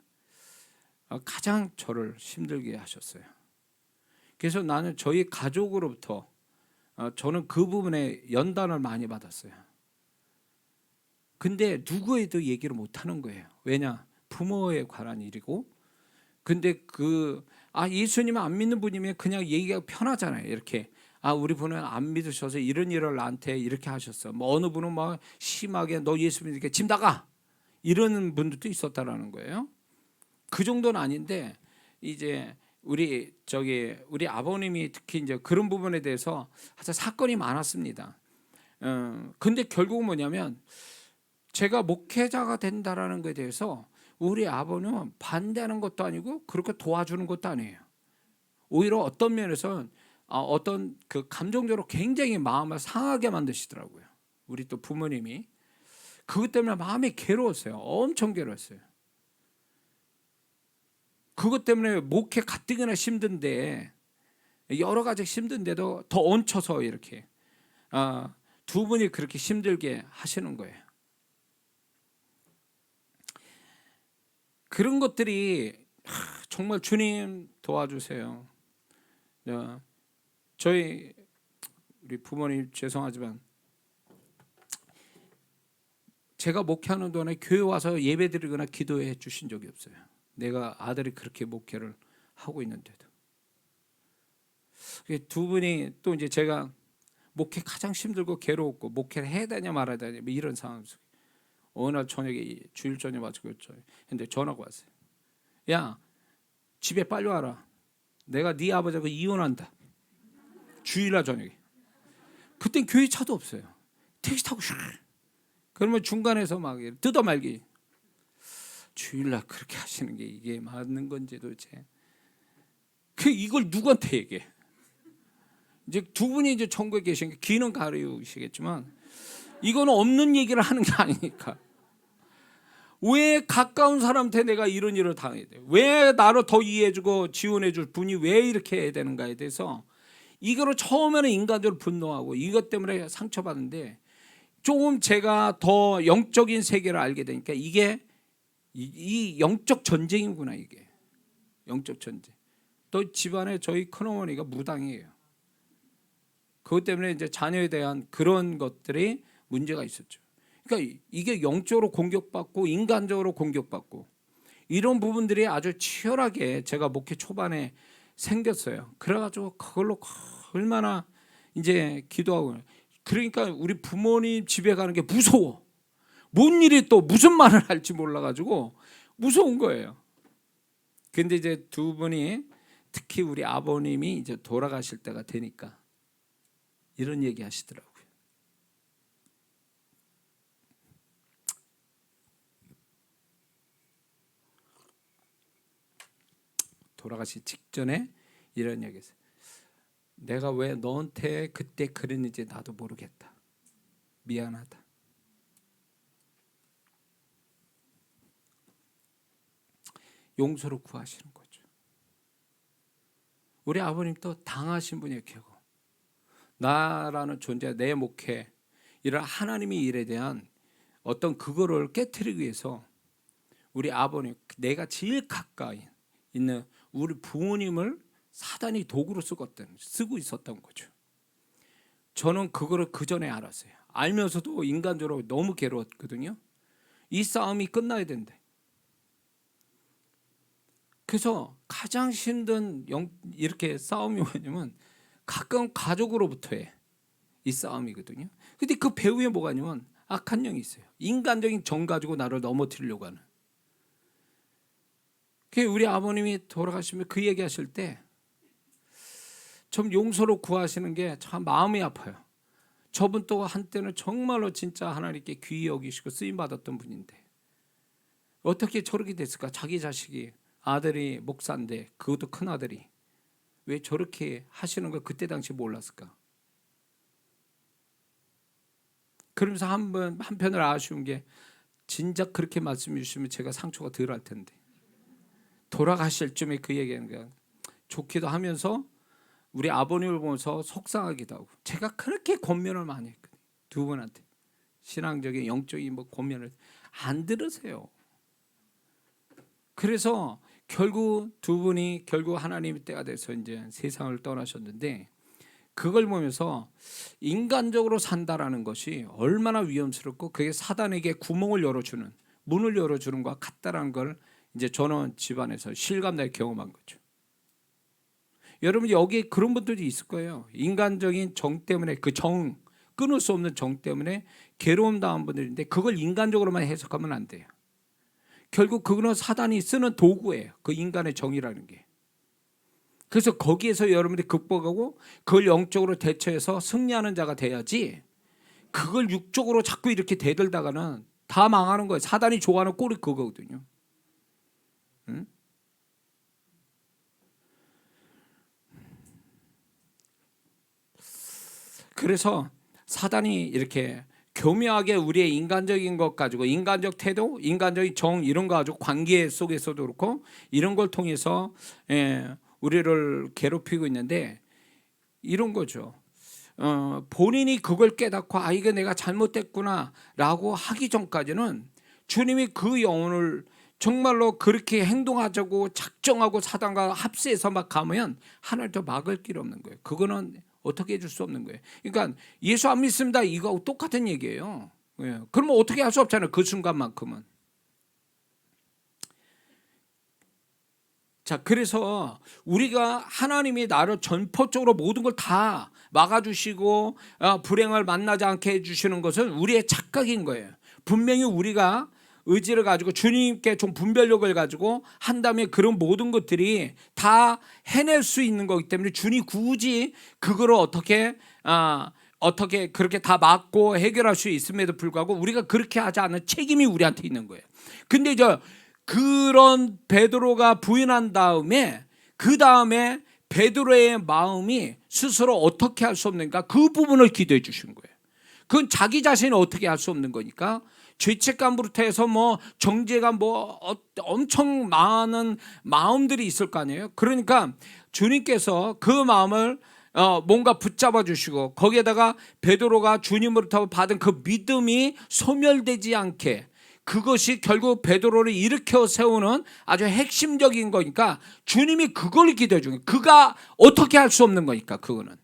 가장 저를 힘들게 하셨어요. 그래서 나는 저희 가족으로부터 저는 그 부분에 연단을 많이 받았어요. 근데 누구에도 얘기를 못 하는 거예요. 왜냐? 부모에 관한 일이고. 근데 예수님을 안 믿는 분이면 그냥 얘기가 편하잖아요. 이렇게 우리 분은 안 믿으셔서 이런 일을 나한테 이렇게 하셨어. 뭐 어느 분은 막 심하게 너 예수 믿으니까 집 나가 이러는 분들도 있었다라는 거예요. 그 정도는 아닌데 이제 우리 아버님이 특히 이제 그런 부분에 대해서 하여튼 사건이 많았습니다. 근데 결국은 뭐냐면 제가 목회자가 된다라는 것에 대해서 우리 아버님은 반대하는 것도 아니고 그렇게 도와주는 것도 아니에요. 오히려 어떤 면에서는 어떤 그 감정적으로 굉장히 마음을 상하게 만드시더라고요. 우리 또 부모님이 그것 때문에 마음이 괴로웠어요. 엄청 괴로웠어요. 그것 때문에 목회 가뜩이나 힘든데 여러 가지 힘든데도 더 얹혀서 이렇게 두 분이 그렇게 힘들게 하시는 거예요. 그런 것들이 정말 주님 도와주세요. 저희 우리 부모님 죄송하지만 제가 목회하는 동안에 교회 와서 예배드리거나 기도해 주신 적이 없어요. 내가 아들이 그렇게 목회를 하고 있는데도. 두 분이 또 이제 제가 목회 가장 힘들고 괴로웠고 목회를 해야 되냐 말아야 되냐 뭐 이런 상황 속에 어느 날 저녁에 주일 저녁 맞고 근데 전화가 왔어요. 야, 집에 빨리 와라. 내가 네 아버지하고 이혼한다. 주일날 저녁에. 그땐 교회 차도 없어요. 택시 타고 슉. 그러면 중간에서 막 뜯어 말기. 주일날 그렇게 하시는 게 이게 맞는 건지 도대체. 이걸 누구한테 얘기해? 이제 두 분이 이제 천국에 계신 게 귀는 가리우시겠지만 이거는 없는 얘기를 하는 게 아니니까. 왜 가까운 사람한테 내가 이런 일을 당해야 돼? 왜 나를 더 이해해주고 지원해줄 분이 왜 이렇게 해야 되는가에 대해서 이거를 처음에는 인간적으로 분노하고 이것 때문에 상처받는데 조금 제가 더 영적인 세계를 알게 되니까 이게 이 영적 전쟁이구나. 이게 영적 전쟁. 또 집안에 저희 큰어머니가 무당이에요. 그것 때문에 이제 자녀에 대한 그런 것들이 문제가 있었죠. 그러니까 이게 영적으로 공격받고 인간적으로 공격받고 이런 부분들이 아주 치열하게 제가 목회 초반에 생겼어요. 그래가지고 그걸로 얼마나 이제 기도하고 그러니까 우리 부모님 집에 가는 게 무서워. 뭔 일이 또 무슨 말을 할지 몰라가지고 무서운 거예요. 근데 이제 두 분이 특히 우리 아버님이 이제 돌아가실 때가 되니까 이런 얘기 하시더라고요. 돌아가시 직전에 이런 얘기했어요. 내가 왜 너한테 그때 그랬는지 나도 모르겠다. 미안하다. 용서를 구하시는 거죠. 우리 아버님도 당하신 분이에요. 결국 나라는 존재, 내 목회 이런 하나님의 일에 대한 어떤 그거를 깨트리기 위해서 우리 아버님, 내가 제일 가까이 있는 우리 부모님을 사단이 도구로 쓰고 있었던 거죠. 저는 그거를 그 전에 알았어요. 알면서도 인간적으로 너무 괴로웠거든요. 이 싸움이 끝나야 된대. 그래서 가장 힘든 이렇게 싸움이 뭐냐면 가까운 가족으로부터의 이 싸움이거든요. 근데 그 배후에 뭐가 있냐면 악한 영이 있어요. 인간적인 정 가지고 나를 넘어뜨리려고 하는. 우리 아버님이 돌아가시면 그 얘기하실 때 좀 용서로 구하시는 게 참 마음이 아파요. 저분 또 한때는 정말로 진짜 하나님께 귀히 여기시고 쓰임 받았던 분인데 어떻게 저렇게 됐을까? 자기 자식이 아들이 목사인데 그것도 큰 아들이 왜 저렇게 하시는 걸 그때 당시 몰랐을까? 그러면서 한편으로 아쉬운 게 진작 그렇게 말씀해 주시면 제가 상처가 덜 할 텐데 돌아가실 쯤에 그 얘기하는 거야. 좋기도 하면서 우리 아버님을 보면서 속상하기도 하고 제가 그렇게 권면을 많이 했거든요. 두 분한테 신앙적인 영적인 권면을 안 들으세요. 그래서 결국 두 분이 하나님의 때가 돼서 이제 세상을 떠나셨는데 그걸 보면서 인간적으로 산다라는 것이 얼마나 위험스럽고 그게 사단에게 구멍을 열어주는 문을 열어주는 것과 같다라는 걸 이제 저는 집안에서 실감나게 경험한 거죠. 여러분 여기에 그런 분들이 있을 거예요. 인간적인 정 때문에 끊을 수 없는 정 때문에 괴로움 당한 분들인데 그걸 인간적으로만 해석하면 안 돼요. 결국 그거는 사단이 쓰는 도구예요. 그 인간의 정이라는 게. 그래서 거기에서 여러분들이 극복하고 그걸 영적으로 대처해서 승리하는 자가 돼야지 그걸 육적으로 자꾸 이렇게 대들다가는 다 망하는 거예요. 사단이 좋아하는 꼴이 그거거든요. 응? 그래서 사단이 이렇게 교묘하게 우리의 인간적인 것 가지고 인간적 태도, 인간적인 정 이런 거 가지고 관계 속에서도 그렇고 이런 걸 통해서 우리를 괴롭히고 있는데 이런 거죠. 본인이 그걸 깨닫고 이게 내가 잘못됐구나라고 하기 전까지는 주님이 그 영혼을 정말로 그렇게 행동하자고 작정하고 사단과 합세해서 막 가면 하나님도 막을 길 없는 거예요. 그거는 어떻게 해줄 수 없는 거예요. 그러니까 예수 안 믿습니다, 이거 똑같은 얘기예요. 예. 그러면 어떻게 할 수 없잖아요, 그 순간만큼은. 자, 그래서 우리가 하나님이 나를 전폭적으로 모든 걸 다 막아주시고 불행을 만나지 않게 해주시는 것은 우리의 착각인 거예요. 분명히 우리가 의지를 가지고 주님께 좀 분별력을 가지고 한다면 그런 모든 것들이 다 해낼 수 있는 거기 때문에 주님이 굳이 그거를 어떻게 그렇게 다 막고 해결할 수 있음에도 불구하고 우리가 그렇게 하지 않는 책임이 우리한테 있는 거예요. 근데 이제 그런 베드로가 부인한 다음에 그 다음에 베드로의 마음이 스스로 어떻게 할 수 없는가, 그 부분을 기도해 주신 거예요. 그건 자기 자신이 어떻게 할 수 없는 거니까 죄책감부터 해서 뭐 정죄감 뭐 엄청 많은 마음들이 있을 거 아니에요. 그러니까 주님께서 그 마음을 뭔가 붙잡아 주시고 거기에다가 베드로가 주님으로부터 받은 그 믿음이 소멸되지 않게, 그것이 결국 베드로를 일으켜 세우는 아주 핵심적인 거니까 주님이 그걸 기도해 주는 거예요. 그가 어떻게 할 수 없는 거니까 그거는.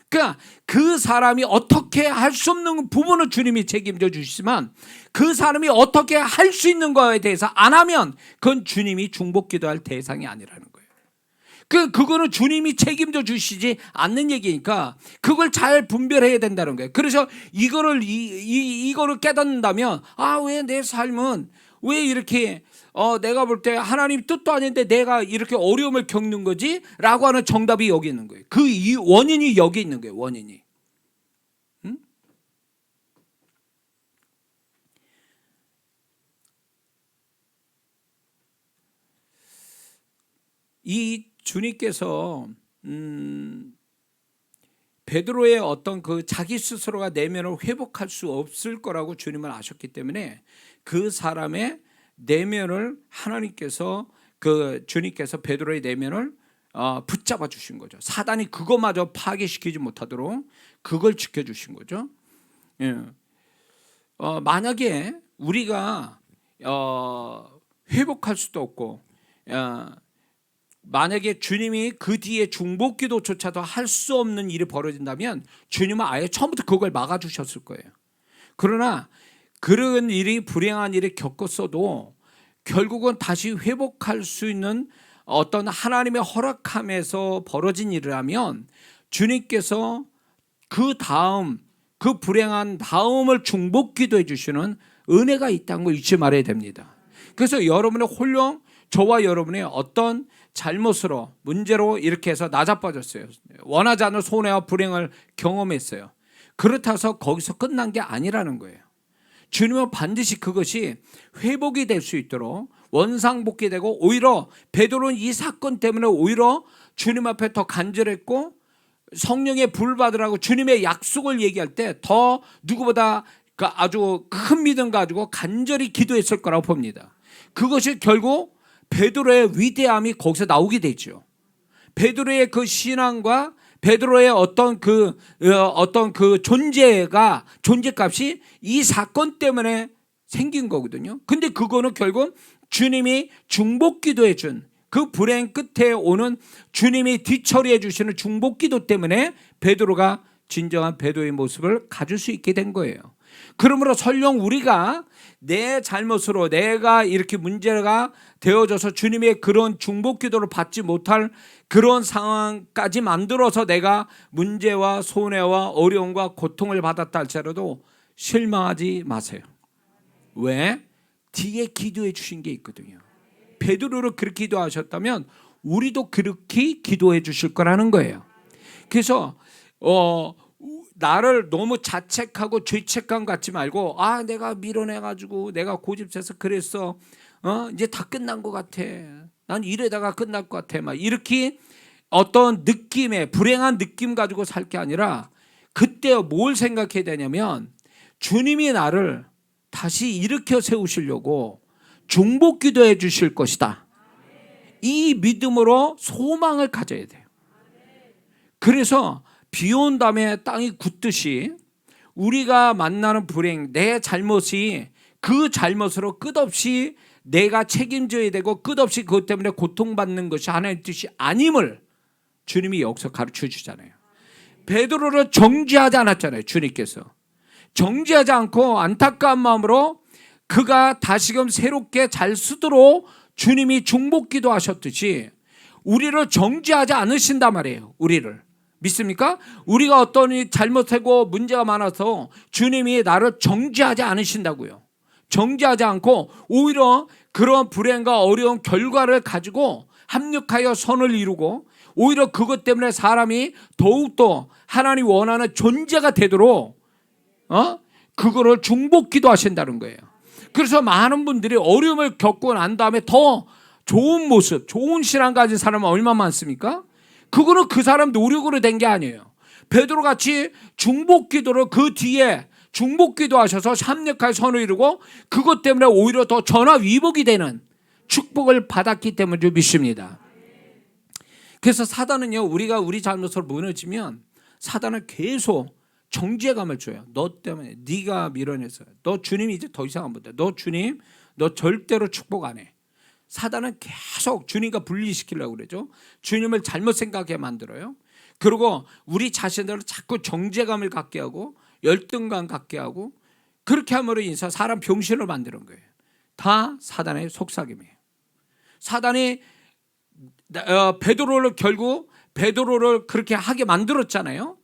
그러니까 그 사람이 어떻게 할 수 없는 부분을 주님이 책임져 주시지만 그 사람이 어떻게 할 수 있는 거에 대해서 안 하면 그건 주님이 중복 기도할 대상이 아니라는 거예요. 그거는 주님이 책임져 주시지 않는 얘기니까 그걸 잘 분별해야 된다는 거예요. 그래서 이거를 깨닫는다면 왜 내 삶은 왜 이렇게 내가 볼 때 하나님 뜻도 아닌데 내가 이렇게 어려움을 겪는 거지? 라고 하는 정답이 여기 있는 거예요. 이 원인이 여기 있는 거예요. 원인이. 응? 이 주님께서 베드로의 어떤 그 자기 스스로가 내면을 회복할 수 없을 거라고 주님은 아셨기 때문에 그 사람의 내면을 하나님께서 주님께서 베드로의 내면을 붙잡아 주신 거죠. 사단이 그것마저 파괴시키지 못하도록 그걸 지켜주신 거죠. 예. 만약에 우리가 회복할 수도 없고 만약에 주님이 그 뒤에 중복기도조차도 할 수 없는 일이 벌어진다면 주님은 아예 처음부터 그걸 막아주셨을 거예요. 그러나 그런 일이, 불행한 일을 겪었어도 결국은 다시 회복할 수 있는 어떤 하나님의 허락함에서 벌어진 일이라면 주님께서 그 다음, 그 불행한 다음을 중복기도해 주시는 은혜가 있다는 걸 잊지 말아야 됩니다. 그래서 여러분의 홀령, 저와 여러분의 어떤 잘못으로, 문제로 이렇게 해서 나자빠졌어요. 원하지 않는 손해와 불행을 경험했어요. 그렇다고 해서 거기서 끝난 게 아니라는 거예요. 주님은 반드시 그것이 회복이 될 수 있도록 원상복귀되고, 오히려 베드로는 이 사건 때문에 오히려 주님 앞에 더 간절했고 성령의 불 받으라고 주님의 약속을 얘기할 때 더 누구보다 아주 큰 믿음 가지고 간절히 기도했을 거라고 봅니다. 그것이 결국 베드로의 위대함이 거기서 나오게 되죠. 베드로의 그 신앙과 베드로의 어떤 그 존재값이 이 사건 때문에 생긴 거거든요. 근데 그거는 결국 주님이 중복기도해 준 그 불행 끝에 오는 주님이 뒤처리해 주시는 중복기도 때문에 베드로가 진정한 베드로의 모습을 가질 수 있게 된 거예요. 그러므로 설령 우리가 내 잘못으로 내가 이렇게 문제가 되어져서 주님의 그런 중복기도를 받지 못할 그런 상황까지 만들어서 내가 문제와 손해와 어려움과 고통을 받았다 할지라도 실망하지 마세요. 왜? 뒤에 기도해 주신 게 있거든요. 베드로를 그렇게 기도하셨다면 우리도 그렇게 기도해 주실 거라는 거예요. 그래서 나를 너무 자책하고 죄책감 갖지 말고 내가 밀어내가지고 내가 고집세서 그랬어, 이제 다 끝난 것 같아, 난 이러다가 끝날 것 같아, 막 이렇게 어떤 느낌에 불행한 느낌 가지고 살 게 아니라 그때 뭘 생각해야 되냐면 주님이 나를 다시 일으켜 세우시려고 중복기도해 주실 것이다. 이 믿음으로 소망을 가져야 돼요. 그래서 비 온 다음에 땅이 굳듯이 우리가 만나는 불행, 내 잘못이 그 잘못으로 끝없이 내가 책임져야 되고 끝없이 그것 때문에 고통받는 것이 하나님의 뜻이 아님을 주님이 여기서 가르쳐 주잖아요. 베드로를 정죄하지 않았잖아요. 주님께서 정죄하지 않고 안타까운 마음으로 그가 다시금 새롭게 잘 쓰도록 주님이 중보기도 하셨듯이 우리를 정죄하지 않으신단 말이에요. 우리를 믿습니까? 우리가 어떤 잘못하고 문제가 많아서 주님이 나를 정죄하지 않으신다고요. 정죄하지 않고 오히려 그런 불행과 어려운 결과를 가지고 합력하여 선을 이루고 오히려 그것 때문에 사람이 더욱더 하나님 원하는 존재가 되도록 그거를 중보기도 하신다는 거예요. 그래서 많은 분들이 어려움을 겪고 난 다음에 더 좋은 모습, 좋은 신앙 가진 사람은 얼마나 많습니까? 그거는 그 사람 노력으로 된 게 아니에요. 베드로 같이 중보기도를 그 뒤에 중보기도 하셔서 합력할 선을 이루고 그것 때문에 오히려 더 전화위복이 되는 축복을 받았기 때문에 믿습니다. 그래서 사단은요, 우리가 우리 잘못으로 무너지면 사단은 계속 정죄감을 줘요. 너 때문에 네가 밀어내서 너 주님 이제 더 이상 안 본다. 너 주님 너 절대로 축복 안 해. 사단은 계속 주님과 분리시키려고 그러죠. 주님을 잘못 생각하게 만들어요. 그리고 우리 자신들을 자꾸 정죄감을 갖게 하고 열등감 갖게 하고 그렇게 함으로 인해서 사람 병신을 만드는 거예요. 다 사단의 속삭임이에요. 사단이 베드로를 결국 베드로를 그렇게 하게 만들었잖아요.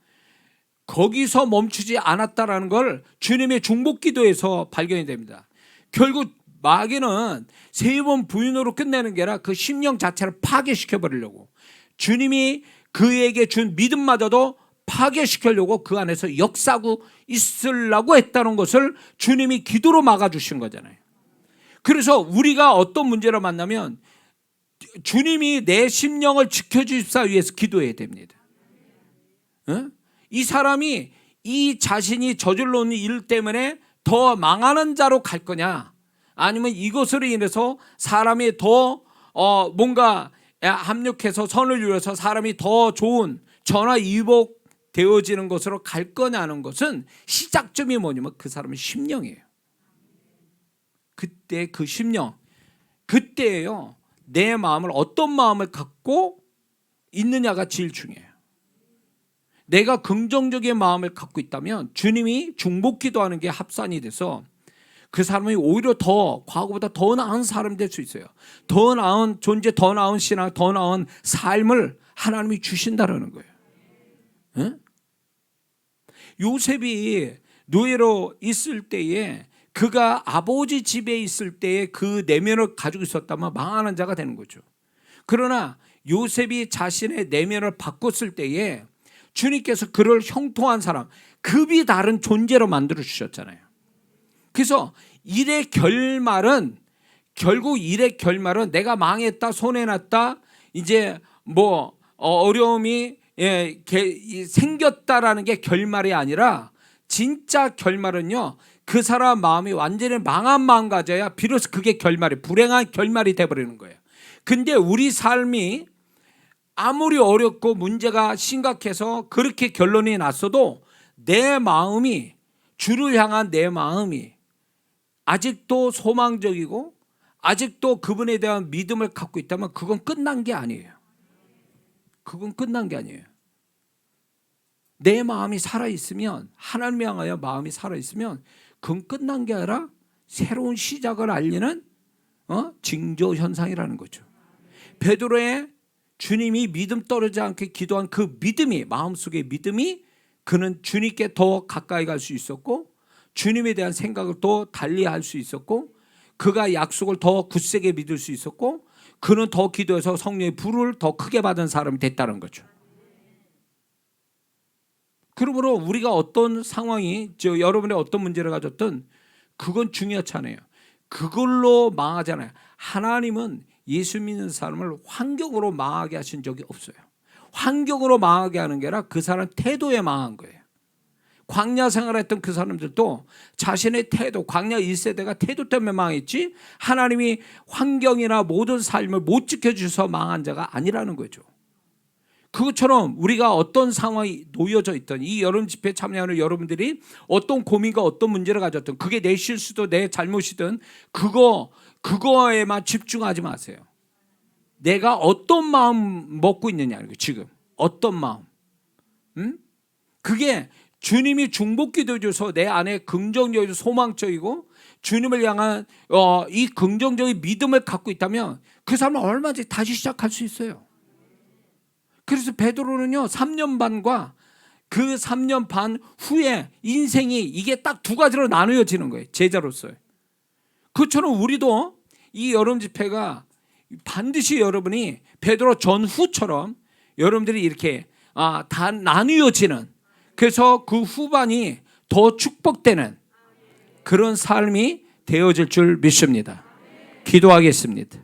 거기서 멈추지 않았다라는 걸 주님의 중보기도에서 발견이 됩니다. 결국 마귀는 3번 부인으로 끝내는 게 아니라 그 심령 자체를 파괴시켜 버리려고 주님이 그에게 준 믿음마저도 파괴시키려고 그 안에서 역사하고 있으려고 했다는 것을 주님이 기도로 막아주신 거잖아요. 그래서 우리가 어떤 문제를 만나면 주님이 내 심령을 지켜주십사 위해서 기도해야 됩니다. 이 사람이 이 자신이 저질러 놓은 일 때문에 더 망하는 자로 갈 거냐, 아니면 이것으로 인해서 사람이 더 뭔가 합력해서 선을 이루어서 사람이 더 좋은 전화위복 되어지는 것으로 갈 거냐는 것은 시작점이 뭐냐면 그 사람의 심령이에요. 그때 그 심령, 그때예요. 내 마음을 어떤 마음을 갖고 있느냐가 제일 중요해요. 내가 긍정적인 마음을 갖고 있다면 주님이 중보기도하는 게 합산이 돼서 그 사람이 오히려 더 과거보다 더 나은 사람이 될 수 있어요. 더 나은 존재, 더 나은 신앙, 더 나은 삶을 하나님이 주신다는 거예요. 응? 요셉이 노예로 있을 때에 그가 아버지 집에 있을 때에 그 내면을 가지고 있었다면 망하는 자가 되는 거죠. 그러나 요셉이 자신의 내면을 바꿨을 때에 주님께서 그를 형통한 사람, 급이 다른 존재로 만들어 주셨잖아요. 그래서 일의 결말은 결국 일의 결말은 내가 망했다, 손해났다, 이제 뭐 어려움이 생겼다라는 게 결말이 아니라 진짜 결말은요, 그 사람 마음이 완전히 망한 마음 가져야 비로소 그게 결말이, 불행한 결말이 돼버리는 거예요. 근데 우리 삶이 아무리 어렵고 문제가 심각해서 그렇게 결론이 났어도 내 마음이, 주를 향한 내 마음이 아직도 소망적이고 아직도 그분에 대한 믿음을 갖고 있다면 그건 끝난 게 아니에요. 그건 끝난 게 아니에요. 내 마음이 살아있으면, 하나님을 향하여 마음이 살아있으면 그건 끝난 게 아니라 새로운 시작을 알리는 징조 현상이라는 거죠. 베드로의 주님이 믿음 떨어지지 않게 기도한 그 믿음이, 마음속의 믿음이 그는 주님께 더 가까이 갈 수 있었고 주님에 대한 생각을 더 달리 할 수 있었고 그가 약속을 더 굳세게 믿을 수 있었고 그는 더 기도해서 성령의 불을 더 크게 받은 사람이 됐다는 거죠. 그러므로 우리가 어떤 상황이, 여러분의 어떤 문제를 가졌든 그건 중요하지 않아요. 그걸로 망하잖아요. 하나님은 예수 믿는 사람을 환경으로 망하게 하신 적이 없어요. 환경으로 망하게 하는 게 아니라 그 사람 태도에 망한 거예요. 광야 생활했던 그 사람들도 자신의 태도, 광야 1세대가 태도 때문에 망했지 하나님이 환경이나 모든 삶을 못 지켜주셔서 망한 자가 아니라는 거죠. 그것처럼 우리가 어떤 상황이 놓여져 있던 이 여름 집회 참여하는 여러분들이 어떤 고민과 어떤 문제를 가졌던, 그게 내 실수도 내 잘못이든 그거에만 집중하지 마세요. 내가 어떤 마음 먹고 있느냐, 지금 어떤 마음. 그게 주님이 중보기도 줘서 내 안에 긍정적이고 소망적이고 주님을 향한 이 긍정적인 믿음을 갖고 있다면 그 사람은 얼마든지 다시 시작할 수 있어요. 그래서 베드로는요 3년 반과 그 3년 반 후에 인생이 이게 딱 두 가지로 나누어지는 거예요. 제자로서요. 그처럼 우리도 이 여름 집회가 반드시 여러분이 베드로 전후처럼 여러분들이 이렇게 다 나누어지는, 그래서 그 후반이 더 축복되는 그런 삶이 되어질 줄 믿습니다. 기도하겠습니다.